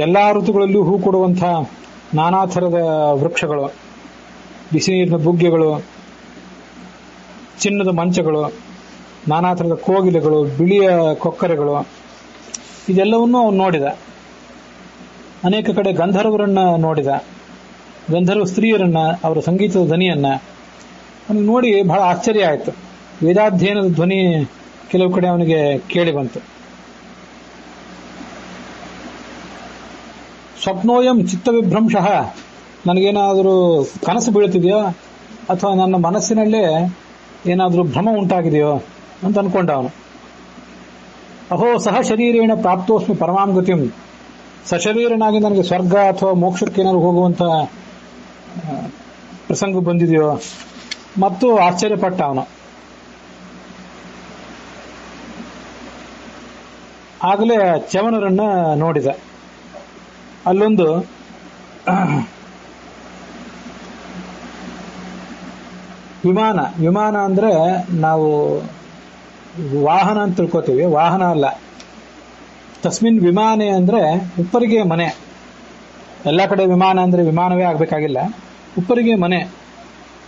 ಎಲ್ಲಾ ಋತುಗಳಲ್ಲೂ ಹೂ ಕೊಡುವಂತಹ ನಾನಾ ಥರದ ವೃಕ್ಷಗಳು, ಬಿಸಿ ನೀರಿನ ಬುಗ್ಗೆಗಳು, ಚಿನ್ನದ ಮಂಚಗಳು, ನಾನಾ ಥರದ ಕೋಗಿಲೆಗಳು, ಬಿಳಿಯ ಕೊಕ್ಕರೆಗಳು, ಇದೆಲ್ಲವನ್ನೂ ಅವನು ನೋಡಿದ. ಅನೇಕ ಕಡೆ ಗಂಧರ್ವರನ್ನ ನೋಡಿದ, ಗಂಧರ್ವ ಸ್ತ್ರೀಯರನ್ನ, ಅವರ ಸಂಗೀತದ ಧ್ವನಿಯನ್ನ ಅವನಿಗೆ ನೋಡಿ ಬಹಳ ಆಶ್ಚರ್ಯ ಆಯಿತು. ವೇದಾಧ್ಯಯನದ ಧ್ವನಿ ಕೆಲವು ಕಡೆ ಅವನಿಗೆ ಕೇಳಿ ಬಂತು. ಸ್ವಪ್ನೋಯಂ ಚಿತ್ತವಿಭ್ರಂಶಃ, ನನಗೇನಾದರೂ ಕನಸು ಬೀಳುತ್ತಿದೆಯೋ ಅಥವಾ ನನ್ನ ಮನಸ್ಸಿನಲ್ಲೇ ಏನಾದರೂ ಭ್ರಮ ಉಂಟಾಗಿದೆಯೋ ಅಂತ ಅನ್ಕೊಂಡ ಅವನು. ಅಹೋ ಸಹ ಶರೀರೇಣ ಪ್ರಾಪ್ತೋಸ್ಮಿ ಪರಮಾಂ ಗತಿಂ, ಸಶರೀರನಾಗಿ ನನಗೆ ಸ್ವರ್ಗ ಅಥವಾ ಮೋಕ್ಷಕ್ಕೆ ಏನಾದ್ರು ಹೋಗುವಂತ ಪ್ರಸಂಗ ಬಂದಿದೆಯೋ ಮತ್ತು ಆಶ್ಚರ್ಯಪಟ್ಟ ಅವನು. ಆಗಲೇ ಚ್ಯವನರನ್ನ ನೋಡಿದ. ಅಲ್ಲೊಂದು ವಿಮಾನ ಅಂದ್ರೆ ನಾವು ವಾಹನ ಅಂತ ತಿಳ್ಕೊತೀವಿ, ವಾಹನ ಅಲ್ಲ. ತಸ್ಮಿನ್ ವಿಮಾನೆ ಅಂದ್ರೆ ಉಪ್ಪರಿಗೆ ಮನೆ. ಎಲ್ಲ ಕಡೆ ವಿಮಾನ ಅಂದ್ರೆ ವಿಮಾನವೇ ಆಗ್ಬೇಕಾಗಿಲ್ಲ, ಉಪ್ಪರಿಗೆ ಮನೆ.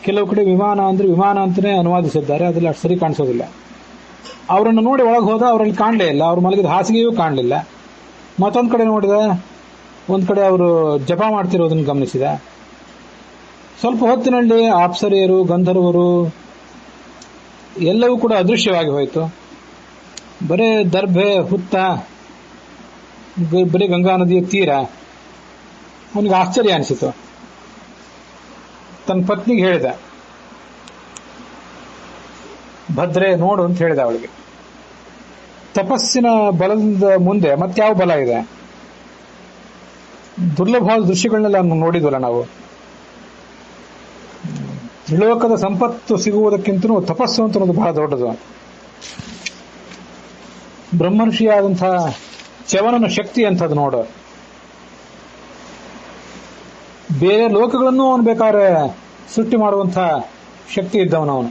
ಕೆಲವು ಕಡೆ ವಿಮಾನ ಅಂದ್ರೆ ವಿಮಾನ ಅಂತಾನೆ ಅನುವಾದಿಸಿದ್ದಾರೆ, ಅದ್ರಲ್ಲಿ ಅಷ್ಟು ಸರಿ ಕಾಣಿಸೋದಿಲ್ಲ. ಅವರನ್ನು ನೋಡಿ ಒಳಗೆ ಹೋದ, ಅವರಲ್ಲಿ ಕಾಣಲೇ ಇಲ್ಲ, ಅವ್ರು ಮಲಗಿದ ಹಾಸಿಗೆಯೂ ಕಾಣಲಿಲ್ಲ. ಮತ್ತೊಂದು ಕಡೆ ನೋಡಿದ, ಒಂದ್ ಕಡೆ ಅವರು ಜಪ ಮಾಡ್ತಿರೋದನ್ನು ಗಮನಿಸಿದ. ಸ್ವಲ್ಪ ಹೊತ್ತಿನಲ್ಲಿ ಅಪ್ಸರೆಯರು, ಗಂಧರ್ವರು ಎಲ್ಲವೂ ಕೂಡ ಅದೃಶ್ಯವಾಗಿ ಹೋಯಿತು. ಬರೇ ದರ್ಭೆ ಹುತ್ತ, ಬರೀ ಗಂಗಾ ನದಿಯ ತೀರ. ಅವನಿಗೆ ಆಶ್ಚರ್ಯ ಅನಿಸಿತು. ತನ್ನ ಪತ್ನಿಗೆ ಹೇಳಿದ, ಭದ್ರೆ ನೋಡು ಅಂತ ಹೇಳಿದ ಅವಳಿಗೆ. ತಪಸ್ಸಿನ ಬಲದಿಂದ ಮುಂದೆ ಮತ್ಯಾವ ಬಲ ಇದೆ? ದುರ್ಲಭವಾದ ದೃಶ್ಯಗಳನ್ನೆಲ್ಲ ನೋಡಿದ್ವಲ್ಲ ನಾವು. ತ್ರಿಲೋಕದ ಸಂಪತ್ತು ಸಿಗುವುದಕ್ಕಿಂತಲೂ ತಪಸ್ಸು ಅಂತ ಅನ್ನೋದು ಬಹಳ ದೊಡ್ಡದು. ಬ್ರಹ್ಮರ್ಷಿಯಾದಂತಹ ಚ್ಯವನನ ಶಕ್ತಿ ಅಂತದ್ದು ನೋಡು. ಬೇರೆ ಲೋಕಗಳನ್ನು ಅವನು ಬೇಕಾದ್ರೆ ಸೃಷ್ಟಿ ಮಾಡುವಂತಹ ಶಕ್ತಿ ಇದ್ದವನವನು.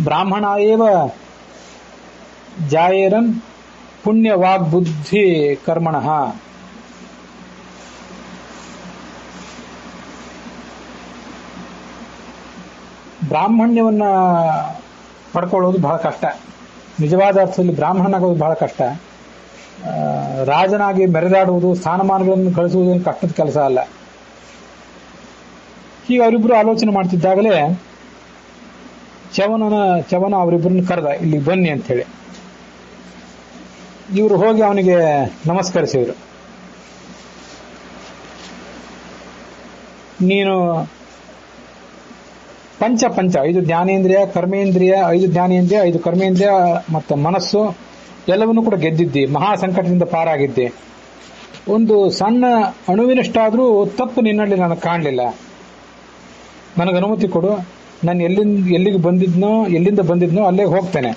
ಬ್ರಾಹ್ಮಣ ಏವ ಜಾಯೇರನ್ ಪುಣ್ಯ ವಾಗ್ಬುದ್ಧಿ ಕರ್ಮಣಃ. ಬ್ರಾಹ್ಮಣ್ಯವನ್ನ ಪಡ್ಕೊಳ್ಳೋದು ಬಹಳ ಕಷ್ಟ. ನಿಜವಾದ ಅರ್ಥದಲ್ಲಿ ಬ್ರಾಹ್ಮಣನಾಗೋದು ಬಹಳ ಕಷ್ಟ. ರಾಜನಾಗಿ ಮೆರೆದಾಡುವುದು, ಸ್ಥಾನಮಾನಗಳನ್ನು ಗಳಿಸುವುದೇನು ಕಷ್ಟದ ಕೆಲಸ ಅಲ್ಲ. ಹೀಗೆ ಅವರಿಬ್ಬರು ಆಲೋಚನೆ ಮಾಡ್ತಿದ್ದಾಗಲೇ ಚ್ಯವನ ಅವರಿಬ್ಬರನ್ನು ಕರೆದ, ಇಲ್ಲಿ ಬನ್ನಿ ಅಂತ ಹೇಳಿ. ಇವರು ಹೋಗಿ ಅವನಿಗೆ ನಮಸ್ಕರಿಸಿದರು. ನೀನು ಪಂಚ 5 ಜ್ಞಾನೇಂದ್ರಿಯ, ಕರ್ಮೇಂದ್ರಿಯ, 5 ಜ್ಞಾನೇಂದ್ರಿಯ, 5 ಕರ್ಮೇಂದ್ರಿಯ ಮತ್ತು ಮನಸ್ಸು ಎಲ್ಲವನ್ನೂ ಕೂಡ ಗೆದ್ದಿದ್ದಿ. ಮಹಾ ಸಂಕಟದಿಂದ ಪಾರಾಗಿದ್ದೆ. ಒಂದು ಸಣ್ಣ ಅಣುವಿನಷ್ಟಾದರೂ ತಪ್ಪು ನಿನ್ನಲ್ಲಿ ನನಗೆ ಕಾಣಲಿಲ್ಲ. ನನಗೆ ಅನುಮತಿ ಕೊಡು. ನಾನು ಎಲ್ಲಿಂದ ಬಂದಿದ್ನೋ ಅಲ್ಲೇ ಹೋಗ್ತೇನೆ.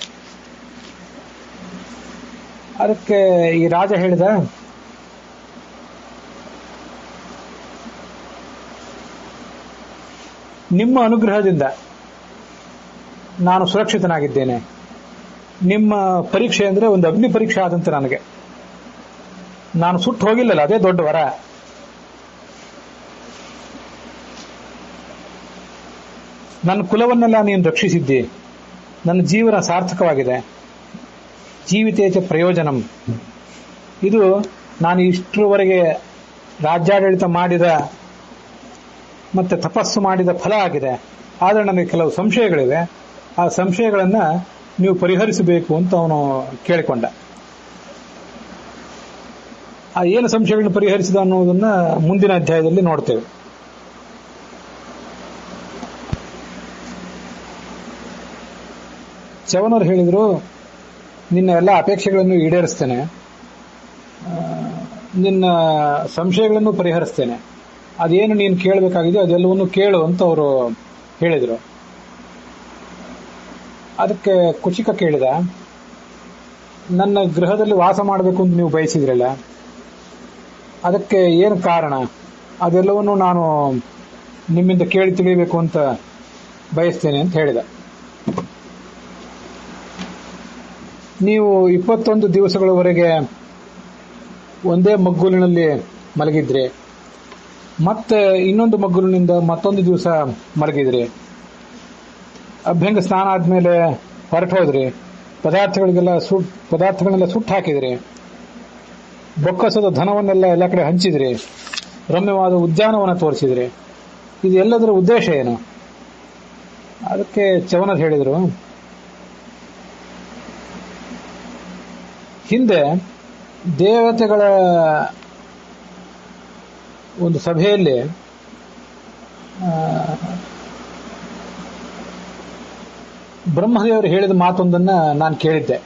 ಅದಕ್ಕೆ ಈ ರಾಜ ಹೇಳಿದ, ನಿಮ್ಮ ಅನುಗ್ರಹದಿಂದ ನಾನು ಸುರಕ್ಷಿತನಾಗಿದ್ದೇನೆ. ನಿಮ್ಮ ಪರೀಕ್ಷೆ ಅಂದ್ರೆ ಒಂದು ಅಗ್ನಿ ಪರೀಕ್ಷೆ ಆದಂತೆ ನನಗೆ. ನಾನು ಸುಟ್ಟು ಹೋಗಿಲ್ಲಲ್ಲ, ಅದೇ ದೊಡ್ಡ ವರ. ನನ್ನ ಕುಲವನ್ನೆಲ್ಲ ನೀನು ರಕ್ಷಿಸಿದ್ದಿ. ನನ್ನ ಜೀವನ ಸಾರ್ಥಕವಾಗಿದೆ. ಜೀವಿತೇಚ ಪ್ರಯೋಜನಂ. ಇದು ನಾನು ಇಷ್ಟರವರೆಗೆ ರಾಜ್ಯಾಡಳಿತ ಮಾಡಿದ ಮತ್ತೆ ತಪಸ್ಸು ಮಾಡಿದ ಫಲ ಆಗಿದೆ. ಆದರೆ ನನಗೆ ಕೆಲವು ಸಂಶಯಗಳಿವೆ. ಆ ಸಂಶಯಗಳನ್ನ ನೀವು ಪರಿಹರಿಸಬೇಕು ಅಂತ ಅವನು ಕೇಳಿಕೊಂಡ. ಆ ಏನು ಸಂಶಯಗಳನ್ನು ಪರಿಹರಿಸಿದ ಅನ್ನೋದನ್ನ ಮುಂದಿನ ಅಧ್ಯಾಯದಲ್ಲಿ ನೋಡ್ತೇವೆ. ಚ್ಯವನರು ಹೇಳಿದ್ರು, ನಿನ್ನ ಎಲ್ಲ ಅಪೇಕ್ಷೆಗಳನ್ನು ಈಡೇರಿಸ್ತೇನೆ, ನಿನ್ನ ಸಂಶಯಗಳನ್ನು ಪರಿಹರಿಸ್ತೇನೆ, ಅದೇನು ನೀನು ಕೇಳಬೇಕಾಗಿದೆಯೋ ಅದೆಲ್ಲವನ್ನು ಕೇಳು ಅಂತ ಅವರು ಹೇಳಿದರು. ಅದಕ್ಕೆ ಕುಚಿಕ ಕೇಳಿದ, ನನ್ನ ಗೃಹದಲ್ಲಿ ವಾಸ ಮಾಡಬೇಕು ಅಂತ ನೀವು ಬಯಸಿದ್ರಲ್ಲ, ಅದಕ್ಕೆ ಏನು ಕಾರಣ? ಅದೆಲ್ಲವನ್ನು ನಾನು ನಿಮ್ಮಿಂದ ಕೇಳಿ ತಿಳಿಯಬೇಕು ಅಂತ ಬಯಸ್ತೇನೆ ಅಂತ ಹೇಳಿದ. ನೀವು 21 ದಿವಸಗಳವರೆಗೆ ಒಂದೇ ಮಗ್ಗುಲಿನಲ್ಲಿ ಮಲಗಿದ್ರಿ, ಮತ್ತೆ ಇನ್ನೊಂದು ಮಗ್ಗುಲಿನಿಂದ ಮತ್ತೊಂದು ದಿವಸ ಮಲಗಿದ್ರಿ, ಅಭ್ಯಂಗ ಸ್ನಾನ ಆದ್ಮೇಲೆ ಹೊರಟೋದ್ರಿ, ಪದಾರ್ಥಗಳನ್ನೆಲ್ಲ ಸುಟ್ಟು ಹಾಕಿದ್ರಿ, ಬೊಕ್ಕಸದ ಧನವನ್ನೆಲ್ಲ ಎಲ್ಲ ಕಡೆ ಹಂಚಿದ್ರಿ, ರಮ್ಯವಾದ ಉದ್ಯಾನವನ ತೋರಿಸಿದ್ರಿ. ಇದೆಲ್ಲದರ ಉದ್ದೇಶ ಏನು? ಅದಕ್ಕೆ ಚ್ಯವನರು ಹೇಳಿದರು, ಹಿಂದೆ ದೇವತೆಗಳ ಒಂದು ಸಭೆಯಲ್ಲಿ ಬ್ರಹ್ಮದೇವರು ಹೇಳಿದ ಮಾತೊಂದನ್ನು ನಾನು ಕೇಳಿದ್ದೆ.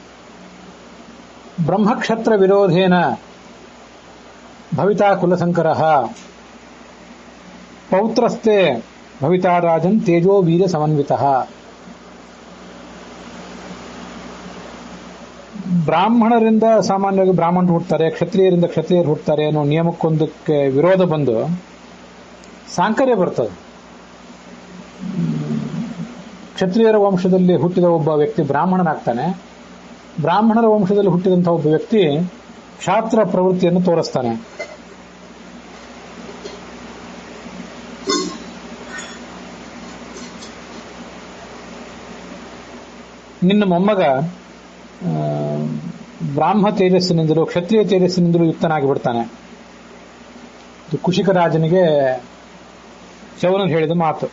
ಬ್ರಹ್ಮಕ್ಷತ್ರ ವಿರೋಧೇನ ಭವಿತಾ ಕುಲಸಂಕರಃ ಪೌತ್ರಸ್ತೆ ಭವಿತಾ ರಾಜನ್ ತೇಜೋ ವೀರ ಸಮನ್ವಿತಃ. ಬ್ರಾಹ್ಮಣರಿಂದ ಸಾಮಾನ್ಯವಾಗಿ ಬ್ರಾಹ್ಮಣರು ಹುಟ್ಟುತ್ತಾರೆ, ಕ್ಷತ್ರಿಯರಿಂದ ಕ್ಷತ್ರಿಯರು ಹುಟ್ಟುತ್ತಾರೆ ಅನ್ನೋ ನಿಯಮಕ್ಕೊಂದಕ್ಕೆ ವಿರೋಧ ಬಂದು ಸಾಂಕರ್ಯ ಬರ್ತದೆ. ಕ್ಷತ್ರಿಯರ ವಂಶದಲ್ಲಿ ಹುಟ್ಟಿದ ಒಬ್ಬ ವ್ಯಕ್ತಿ ಬ್ರಾಹ್ಮಣನಾಗ್ತಾನೆ, ಬ್ರಾಹ್ಮಣರ ವಂಶದಲ್ಲಿ ಹುಟ್ಟಿದಂತಹ ಒಬ್ಬ ವ್ಯಕ್ತಿ ಕ್ಷಾತ್ರ ಪ್ರವೃತ್ತಿಯನ್ನು ತೋರಿಸ್ತಾನೆ. ನಿನ್ನ ಮೊಮ್ಮಗ ಬ್ರಾಹ್ಮ ತೇಜಸ್ಸಿನಿಂದಲೂ ಕ್ಷತ್ರಿಯ ತೇಜಸ್ಸಿನಿಂದಲೂ ಯುಕ್ತನಾಗಿ ಬಿಡ್ತಾನೆ. ಕುಶಿಕ ರಾಜನಿಗೆ ಶೌನನ್ ಹೇಳಿದ ಮಾತು.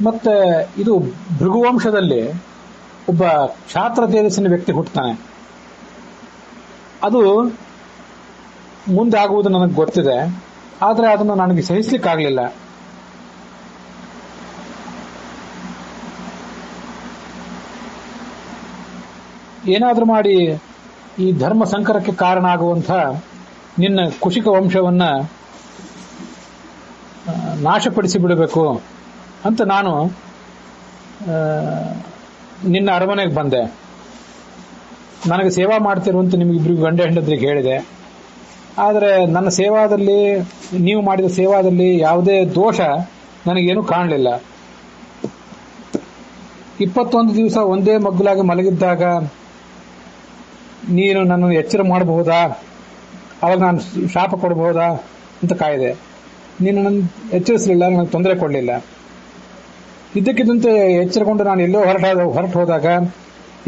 ಮತ್ತೆ ಇದು ಭೃಗುವಂಶದಲ್ಲಿ ಒಬ್ಬ ಕ್ಷಾತ್ರ ತೇಜಸ್ಸಿನ ವ್ಯಕ್ತಿ ಹುಟ್ಟುತ್ತಾನೆ. ಅದು ಮುಂದೆ ಆಗುವುದು ನನಗೆ ಗೊತ್ತಿದೆ, ಆದರೆ ಅದನ್ನು ನನಗೆ ಸಹಿಸಲಿಕ್ಕಾಗಲಿಲ್ಲ. ಏನಾದರೂ ಮಾಡಿ ಈ ಧರ್ಮ ಸಂಕರಕ್ಕೆ ಕಾರಣ ಆಗುವಂಥ ನಿನ್ನ ಕುಶಿಕ ವಂಶವನ್ನ ನಾಶಪಡಿಸಿ ಬಿಡಬೇಕು ಅಂತ ನಾನು ನಿನ್ನ ಅರಮನೆಗೆ ಬಂದೆ. ನನಗೆ ಸೇವಾ ಮಾಡ್ತಿರುವಂತ ನಿಮಗಿಬ್ರಿಗೂ ಗಂಡ ಹೆಂಡತಿಗೆ ಹೇಳಿದೆ. ಆದರೆ ನನ್ನ ಸೇವಾದಲ್ಲಿ, ನೀವು ಮಾಡಿದ ಸೇವಾದಲ್ಲಿ ಯಾವುದೇ ದೋಷ ನನಗೇನು ಕಾಣಲಿಲ್ಲ. 21 ದಿವಸ ಒಂದೇ ಮಗ್ಗುಲಾಗಿ ಮಲಗಿದ್ದಾಗ ನೀನು ನನ್ನನ್ನು ಎಚ್ಚರ ಮಾಡಬಹುದಾ, ಅವಾಗ ನಾನು ಶಾಪ ಕೊಡಬಹುದಾ ಅಂತ ಕಾಯ್ದೆ. ನೀನು ನನ್ನ ಎಚ್ಚರಿಸಲಿಲ್ಲ, ನನಗೆ ತೊಂದರೆ ಕೊಡಲಿಲ್ಲ. ಇದ್ದಕ್ಕಿದ್ದಂತೆ ಎಚ್ಚರಗೊಂಡು ನಾನು ಎಲ್ಲೋ ಹೊರಟು ಹೋದಾಗ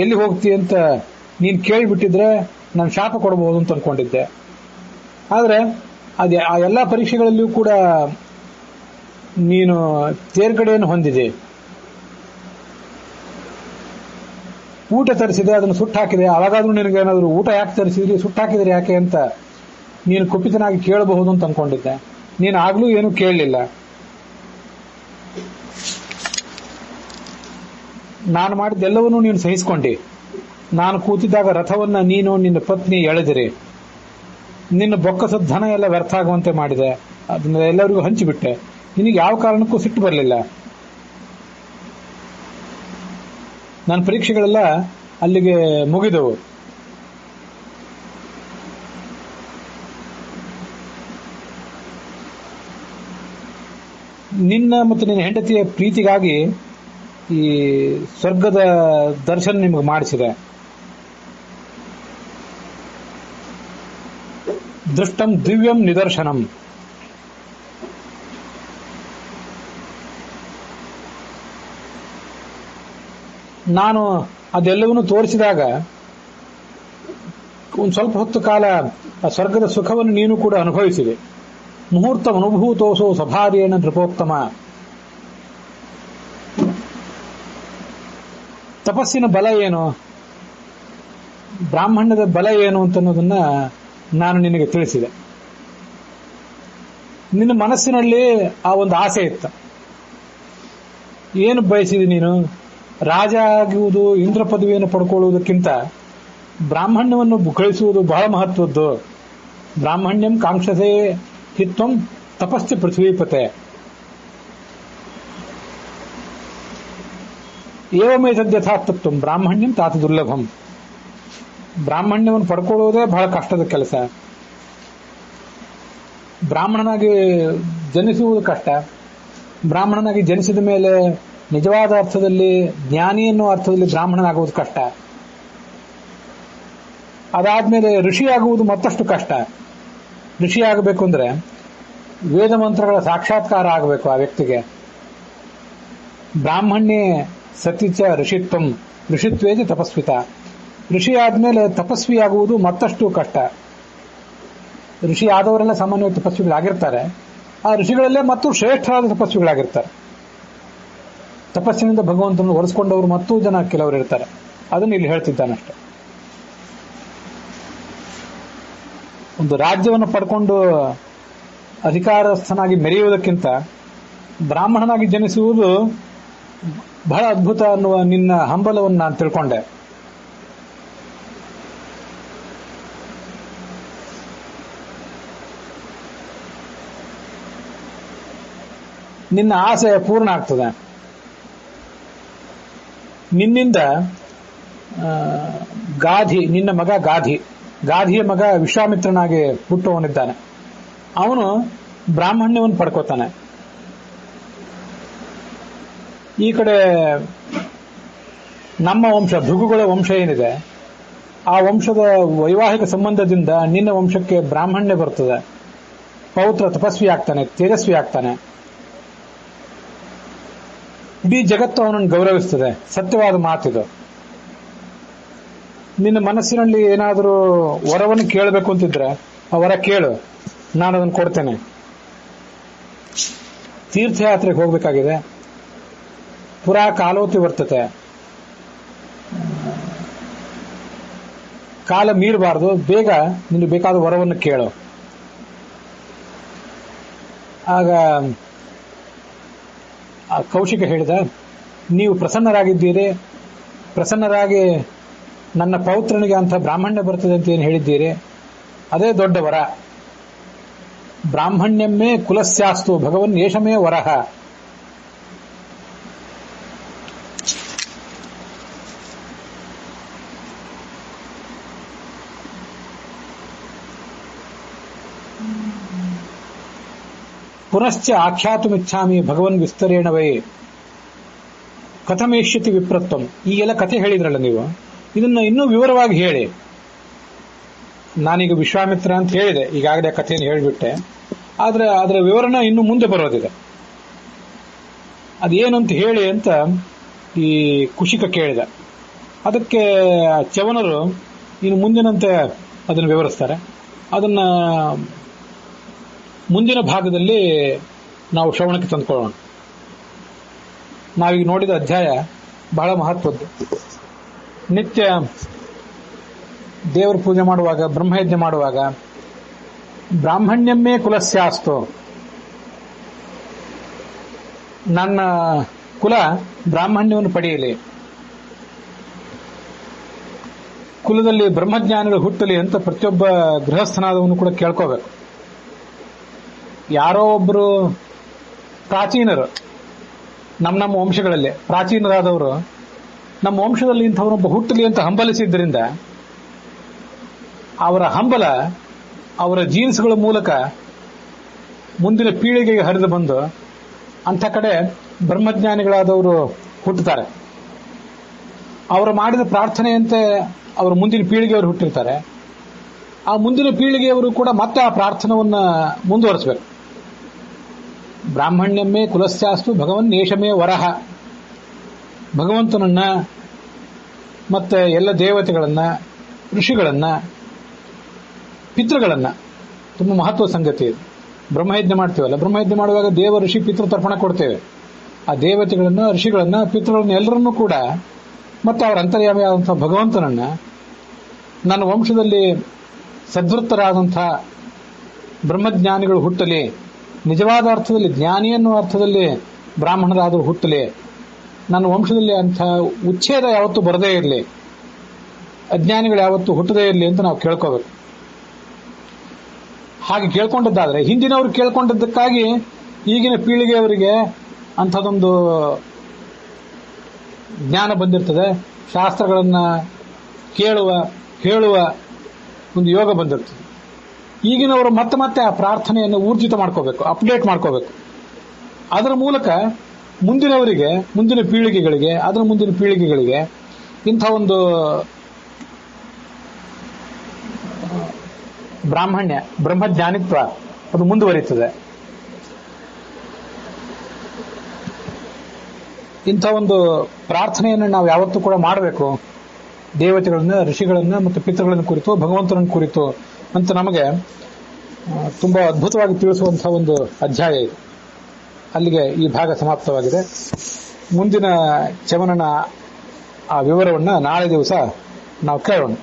ಎಲ್ಲಿ ಹೋಗ್ತಿ ಅಂತ ನೀನು ಕೇಳಿಬಿಟ್ಟಿದ್ರೆ ನಾನು ಶಾಪ ಕೊಡಬಹುದು ಅಂತ ಅನ್ಕೊಂಡಿದ್ದೆ. ಆದರೆ ಆ ಎಲ್ಲ ಪರೀಕ್ಷೆಗಳಲ್ಲಿಯೂ ಕೂಡ ನೀನು ತೇರ್ಗಡೆಯನ್ನು ಹೊಂದಿದೆ. ಊಟ ತರಿಸಿದೆ, ಅದನ್ನು ಸುಟ್ಟಾಕಿದೆ. ಅವಾಗಾದ್ರೂ ನಿನಗೇನಾದ್ರು ಊಟ ಯಾಕೆ ತರಿಸಿದ್ರಿ, ಸುಟ್ಟಾಕಿದ್ರೆ ಯಾಕೆ ಅಂತ ನೀನು ಕುಪಿತನಾಗಿ ಕೇಳಬಹುದು ಅಂತ ಅನ್ಕೊಂಡಿದ್ದೆ. ನೀನು ಆಗ್ಲೂ ಏನು ಕೇಳಲಿಲ್ಲ. ನಾನು ಮಾಡಿದ್ದೆಲ್ಲವನ್ನೂ ನೀನು ಸಹಿಸಿಕೊಂಡಿ. ನಾನು ಕೂತಿದ್ದಾಗ ರಥವನ್ನ ನೀನು ನಿನ್ನ ಪತ್ನಿ ಎಳೆದಿರಿ. ನಿನ್ನ ಬೊಕ್ಕಸದ ಧನ ಎಲ್ಲ ವ್ಯರ್ಥ ಆಗುವಂತೆ ಮಾಡಿದೆ. ಅದನ್ನ ಎಲ್ಲರಿಗೂ ಹಂಚಿಬಿಟ್ಟೆ. ನಿನಗೆ ಯಾವ ಕಾರಣಕ್ಕೂ ಸಿಟ್ಟು ಬರಲಿಲ್ಲ. ನನ್ನ ಪರೀಕ್ಷೆಗಳೆಲ್ಲ ಅಲ್ಲಿಗೆ ಮುಗಿದವು. ನಿನ್ನ ಮತ್ತು ನಿನ್ನ ಹೆಂಡತಿಯ ಪ್ರೀತಿಗಾಗಿ ಈ ಸ್ವರ್ಗದ ದರ್ಶನ ನಿಮಗೆ ಮಾಡಿಸಿದೆ. ದೃಷ್ಟಂ ದಿವ್ಯಂ ನಿದರ್ಶನಂ. ನಾನು ಅದೆಲ್ಲವನ್ನೂ ತೋರಿಸಿದಾಗ ಒಂದು ಸ್ವಲ್ಪ ಹೊತ್ತು ಕಾಲ ಆ ಸ್ವರ್ಗದ ಸುಖವನ್ನು ನೀನು ಕೂಡ ಅನುಭವಿಸಿದೆ. ಮುಹೂರ್ತ ಅನುಭೂತೋಸೋ ಸಭಾರ್ಯೇಣ ನೃಪೋತ್ತಮ. ತಪಸ್ಸಿನ ಬಲ ಏನು, ಬ್ರಾಹ್ಮಣ್ಯದ ಬಲ ಏನು ಅಂತನ್ನೋದನ್ನ ನಾನು ನಿನಗೆ ತಿಳಿಸಿದೆ. ನಿನ್ನ ಮನಸ್ಸಿನಲ್ಲಿ ಆ ಒಂದು ಆಸೆ ಇತ್ತು. ಏನು ಬಯಸಿದೆ ನೀನು? ರಾಜ ಆಗುವುದು, ಇಂದ್ರ ಪದವಿಯನ್ನು ಪಡ್ಕೊಳ್ಳುವುದಕ್ಕಿಂತ ಬ್ರಾಹ್ಮಣ್ಯವನ್ನು ಗಳಿಸುವುದು ಬಹಳ ಮಹತ್ವದ್ದು. ಬ್ರಾಹ್ಮಣ್ಯಂ ಕಾಂಕ್ಷಸೆ ಹಿತ್ವಂ ತಪಸ್ಸು ಪೃಥ್ವೀಪತೆ. ಏವಮೇತದ್ಯಥಾತತ್ವಂ ಬ್ರಾಹ್ಮಣ್ಯಂ ತಾತ ದುರ್ಲಭಂ. ಬ್ರಾಹ್ಮಣ್ಯವನ್ನು ಪಡ್ಕೊಳ್ಳುವುದೇ ಬಹಳ ಕಷ್ಟದ ಕೆಲಸ. ಬ್ರಾಹ್ಮಣನಾಗಿ ಜನಿಸುವುದು ಕಷ್ಟ. ಬ್ರಾಹ್ಮಣನಾಗಿ ಜನಿಸಿದ ಮೇಲೆ ನಿಜವಾದ ಅರ್ಥದಲ್ಲಿ, ಜ್ಞಾನಿ ಅನ್ನೋ ಅರ್ಥದಲ್ಲಿ ಬ್ರಾಹ್ಮಣನಾಗುವುದು ಕಷ್ಟ. ಅದಾದ್ಮೇಲೆ ಋಷಿಯಾಗುವುದು ಮತ್ತಷ್ಟು ಕಷ್ಟ. ಋಷಿಯಾಗಬೇಕು ಅಂದ್ರೆ ವೇದ ಮಂತ್ರಗಳ ಸಾಕ್ಷಾತ್ಕಾರ ಆಗಬೇಕು ಆ ವ್ಯಕ್ತಿಗೆ. ಬ್ರಾಹ್ಮಣ್ಯೇ ಸತಿಚ ಋಷಿತ್ವಂ, ಋಷಿತ್ವೇಜ ತಪಸ್ವಿತ. ಋಷಿ ಆದ್ಮೇಲೆ ತಪಸ್ವಿಯಾಗುವುದು ಮತ್ತಷ್ಟು ಕಷ್ಟ. ಋಷಿ ಆದವರೆಲ್ಲ ಸಾಮಾನ್ಯವಾಗಿ ತಪಸ್ವಿಗಳಾಗಿರ್ತಾರೆ. ಆ ಋಷಿಗಳಲ್ಲೇ ಮತ್ತು ಶ್ರೇಷ್ಠರಾದ ತಪಸ್ವಿಗಳಾಗಿರ್ತಾರೆ. ತಪಸ್ಸಿನಿಂದ ಭಗವಂತನನ್ನು ಒರೆಸ್ಕೊಂಡವರು ಮತ್ತೂ ಜನ ಕೆಲವರು ಇರ್ತಾರೆ. ಅದನ್ನು ಇಲ್ಲಿ ಹೇಳ್ತಿದ್ದಾನಷ್ಟೆ. ಒಂದು ರಾಜ್ಯವನ್ನು ಪಡ್ಕೊಂಡು ಅಧಿಕಾರಸ್ಥನಾಗಿ ಮೆರೆಯುವುದಕ್ಕಿಂತ ಬ್ರಾಹ್ಮಣನಾಗಿ ಜನಿಸುವುದು ಬಹಳ ಅದ್ಭುತ ಅನ್ನುವ ನಿನ್ನ ಹಂಬಲವನ್ನು ನಾನು ತಿಳ್ಕೊಂಡೆ. ನಿನ್ನ ಆಸೆ ಪೂರ್ಣ ಆಗ್ತದೆ. ನಿನ್ನಿಂದ ಗಾಧಿ, ನಿನ್ನ ಮಗ ಗಾಧಿಯ ಮಗ ವಿಶ್ವಾಮಿತ್ರನಾಗಿ ಹುಟ್ಟುವವನಿದ್ದಾನೆ. ಅವನು ಬ್ರಾಹ್ಮಣ್ಯವನ್ನು ಪಡ್ಕೋತಾನೆ. ಈ ಕಡೆ ನಮ್ಮ ವಂಶ, ಭೃಗುಗಳ ವಂಶ ಏನಿದೆ, ಆ ವಂಶದ ವೈವಾಹಿಕ ಸಂಬಂಧದಿಂದ ನಿನ್ನ ವಂಶಕ್ಕೆ ಬ್ರಾಹ್ಮಣ್ಯ ಬರ್ತದೆ. ಪೌತ್ರ ತಪಸ್ವಿ ಆಗ್ತಾನೆ, ತೇಜಸ್ವಿ ಆಗ್ತಾನೆ. ಇಡೀ ಜಗತ್ತು ಅವನನ್ನು ಗೌರವಿಸ್ತದೆ. ಸತ್ಯವಾದ ಮಾತಿದು. ನಿನ್ನ ಮನಸ್ಸಿನಲ್ಲಿ ಏನಾದರೂ ವರವನ್ನು ಕೇಳಬೇಕು ಅಂತಿದ್ರೆ ಆ ವರ ಕೇಳು, ನಾನು ಅದನ್ನು ಕೊಡ್ತೇನೆ. ತೀರ್ಥಯಾತ್ರೆಗೆ ಹೋಗಬೇಕಾಗಿದೆ. ಪುರಾ ಕಾಲೋತಿ ವರ್ತತೆ, ಕಾಲ ಮೀರಬಾರದು, ಬೇಗ ನಿನಗೆ ಬೇಕಾದ ವರವನ್ನು ಕೇಳು. ಆಗ ಕೌಶಿಕ ಹೇಳಿದ, ನೀವು ಪ್ರಸನ್ನರಾಗಿದ್ದೀರಿ, ಪ್ರಸನ್ನರಾಗಿ ನನ್ನ ಪೌತ್ರನಿಗೆ ಅಂತ ಬ್ರಾಹ್ಮಣ್ಯ ಬರ್ತದೆ ಅಂತ ಏನು ಹೇಳಿದ್ದೀರಿ, ಅದೇ ದೊಡ್ಡ ವರ. ಬ್ರಾಹ್ಮಣ್ಯಮ್ಮೇ ಕುಲಸ್ಯಾಸ್ತು ಭಗವನ್ ಯೇಷಮೇ ವರಹ. ಪುನಶ್ಚ ಆಖ್ಯಾತುಮಿಚ್ಛಾಮಿ ಭಗವನ್ ವಿಸ್ತರೇಣ ವೈ ಕಥಮೇಷ್ಯತಿ ವಿಪ್ರತ್ವಂ. ಈಗೆಲ್ಲ ಕಥೆ ಹೇಳಿದ್ರಲ್ಲ ನೀವು, ಇದನ್ನ ಇನ್ನೂ ವಿವರವಾಗಿ ಹೇಳಿ. ನಾನೀಗ ವಿಶ್ವಾಮಿತ್ರ ಅಂತ ಹೇಳಿದೆ, ಈಗಾಗಲೇ ಕಥೆಯನ್ನು ಹೇಳಿಬಿಟ್ಟೆ, ಆದ್ರೆ ಅದರ ವಿವರಣೆ ಇನ್ನು ಮುಂದೆ ಬರೋದಿದೆ. ಅದೇನು ಅಂತ ಹೇಳಿ ಅಂತ ಈ ಕುಶಿಕ ಕೇಳಿದ. ಅದಕ್ಕೆ ಚವನರು ಇನ್ನು ಮುಂದಿನಂತೆ ಅದನ್ನು ವಿವರಿಸ್ತಾರೆ. ಅದನ್ನ ಮುಂದಿನ ಭಾಗದಲ್ಲಿ ನಾವು ಶ್ರವಣಕ್ಕೆ ತಂದುಕೊಳ್ಳೋಣ. ನಾವೀಗ ನೋಡಿದ ಅಧ್ಯಾಯ ಬಹಳ ಮಹತ್ವದ್ದು. ನಿತ್ಯ ದೇವರ ಪೂಜೆ ಮಾಡುವಾಗ, ಬ್ರಹ್ಮಯಜ್ಞ ಮಾಡುವಾಗ ಬ್ರಾಹ್ಮಣ್ಯಮ್ಮೇ ಕುಲಸ್ಯಾಸ್ತು, ನನ್ನ ಕುಲ ಬ್ರಾಹ್ಮಣ್ಯವನ್ನು ಪಡೆಯಲಿ, ಕುಲದಲ್ಲಿ ಬ್ರಹ್ಮಜ್ಞಾನಿಗಳು ಹುಟ್ಟಲಿ ಅಂತ ಪ್ರತಿಯೊಬ್ಬ ಗೃಹಸ್ಥನಾದವನು ಕೂಡ ಕೇಳ್ಕೋಬೇಕು. ಯಾರೋ ಒಬ್ಬರು ಪ್ರಾಚೀನರು, ನಮ್ಮ ವಂಶಗಳಲ್ಲಿ ಪ್ರಾಚೀನರಾದವರು ನಮ್ಮ ವಂಶದಲ್ಲಿ ಇಂಥವರೊಬ್ಬ ಹುಟ್ಟಲಿ ಅಂತ ಹಂಬಲಿಸಿದ್ದರಿಂದ ಅವರ ಹಂಬಲ ಅವರ ಜೀನ್ಸ್ಗಳ ಮೂಲಕ ಮುಂದಿನ ಪೀಳಿಗೆಗೆ ಹರಿದು ಬಂದು ಅಂಥ ಕಡೆ ಬ್ರಹ್ಮಜ್ಞಾನಿಗಳಾದವರು ಹುಟ್ಟುತ್ತಾರೆ. ಅವರು ಮಾಡಿದ ಪ್ರಾರ್ಥನೆಯಂತೆ ಅವರ ಮುಂದಿನ ಪೀಳಿಗೆಯವರು ಹುಟ್ಟಿರ್ತಾರೆ. ಆ ಮುಂದಿನ ಪೀಳಿಗೆಯವರು ಕೂಡ ಮತ್ತೆ ಆ ಪ್ರಾರ್ಥನವನ್ನು ಮುಂದುವರಿಸಬೇಕು. ಬ್ರಾಹ್ಮಣ್ಯಮ್ಮೇ ಕುಲಸ್ಯಾಸ್ತು ಭಗವನ್ ಯೇಷಮೇ ವರಹ. ಭಗವಂತನನ್ನ ಮತ್ತೆ ಎಲ್ಲ ದೇವತೆಗಳನ್ನ, ಋಷಿಗಳನ್ನ, ಪಿತೃಗಳನ್ನ, ತುಂಬಾ ಮಹತ್ವದ ಸಂಗತಿ ಇದು. ಬ್ರಹ್ಮಯಜ್ಞ ಮಾಡ್ತೀವಲ್ಲ, ಬ್ರಹ್ಮಯಜ್ಞ ಮಾಡುವಾಗ ದೇವ ಋಷಿ ಪಿತೃ ತರ್ಪಣ ಕೊಡ್ತೇವೆ. ಆ ದೇವತೆಗಳನ್ನ, ಋಷಿಗಳನ್ನ, ಪಿತೃಗಳನ್ನ ಎಲ್ಲರನ್ನೂ ಕೂಡ ಮತ್ತೆ ಅವರ ಅಂತರ್ಯಾಮಿಯಾದಂತಹ ಭಗವಂತನನ್ನ ನನ್ನ ವಂಶದಲ್ಲಿ ಸದ್ವೃತ್ತರಾದಂಥ ಬ್ರಹ್ಮಜ್ಞಾನಿಗಳು ಹುಟ್ಟಲಿ, ನಿಜವಾದ ಅರ್ಥದಲ್ಲಿ ಜ್ಞಾನಿ ಅನ್ನುವ ಅರ್ಥದಲ್ಲಿ ಬ್ರಾಹ್ಮಣರಾದರೂ ಹುಟ್ಟಲಿ, ನನ್ನ ವಂಶದಲ್ಲಿ ಅಂಥ ಉಚ್ಛೇದ ಯಾವತ್ತೂ ಬರದೇ ಇರಲಿ, ಅಜ್ಞಾನಿಗಳು ಯಾವತ್ತೂ ಹುಟ್ಟದೇ ಇರಲಿ ಅಂತ ನಾವು ಕೇಳ್ಕೋಬೇಕು. ಹಾಗೆ ಕೇಳ್ಕೊಂಡದ್ದಾದ್ರೆ, ಹಿಂದಿನವರು ಕೇಳ್ಕೊಂಡದ್ದಕ್ಕಾಗಿ ಈಗಿನ ಪೀಳಿಗೆಯವರಿಗೆ ಅಂಥದೊಂದು ಜ್ಞಾನ ಬಂದಿರ್ತದೆ, ಶಾಸ್ತ್ರಗಳನ್ನ ಕೇಳುವ ಹೇಳುವ ಒಂದು ಯೋಗ ಬಂದಿರ್ತದೆ. ಈಗಿನವರು ಮತ್ತೆ ಮತ್ತೆ ಆ ಪ್ರಾರ್ಥನೆಯನ್ನು ಊರ್ಜಿತ ಮಾಡ್ಕೋಬೇಕು, ಅಪ್ಡೇಟ್ ಮಾಡ್ಕೋಬೇಕು. ಅದರ ಮೂಲಕ ಮುಂದಿನವರಿಗೆ, ಮುಂದಿನ ಪೀಳಿಗೆಗಳಿಗೆ, ಅದರ ಮುಂದಿನ ಪೀಳಿಗೆಗಳಿಗೆ ಇಂಥ ಒಂದು ಬ್ರಾಹ್ಮಣ್ಯ, ಬ್ರಹ್ಮಜ್ಞಾನಿತ್ವ ಅದು ಮುಂದುವರಿಯುತ್ತದೆ. ಇಂಥ ಒಂದು ಪ್ರಾರ್ಥನೆಯನ್ನು ನಾವು ಯಾವತ್ತೂ ಕೂಡ ಮಾಡಬೇಕು. ದೇವತೆಗಳನ್ನ, ಋಷಿಗಳನ್ನ ಮತ್ತು ಪಿತೃಗಳನ್ನು ಕುರಿತು, ಭಗವಂತನನ್ನು ಕುರಿತು ಅಂತ ನಮಗೆ ತುಂಬಾ ಅದ್ಭುತವಾಗಿ ತಿಳಿಸುವಂತಹ ಒಂದು ಅಧ್ಯಾಯ ಇದು. ಅಲ್ಲಿಗೆ ಈ ಭಾಗ ಸಮಾಪ್ತವಾಗಿದೆ. ಮುಂದಿನ ಚವನನ ಆ ವಿವರವನ್ನು ನಾಳೆ ದಿವಸ ನಾವು ಕೇಳೋಣ.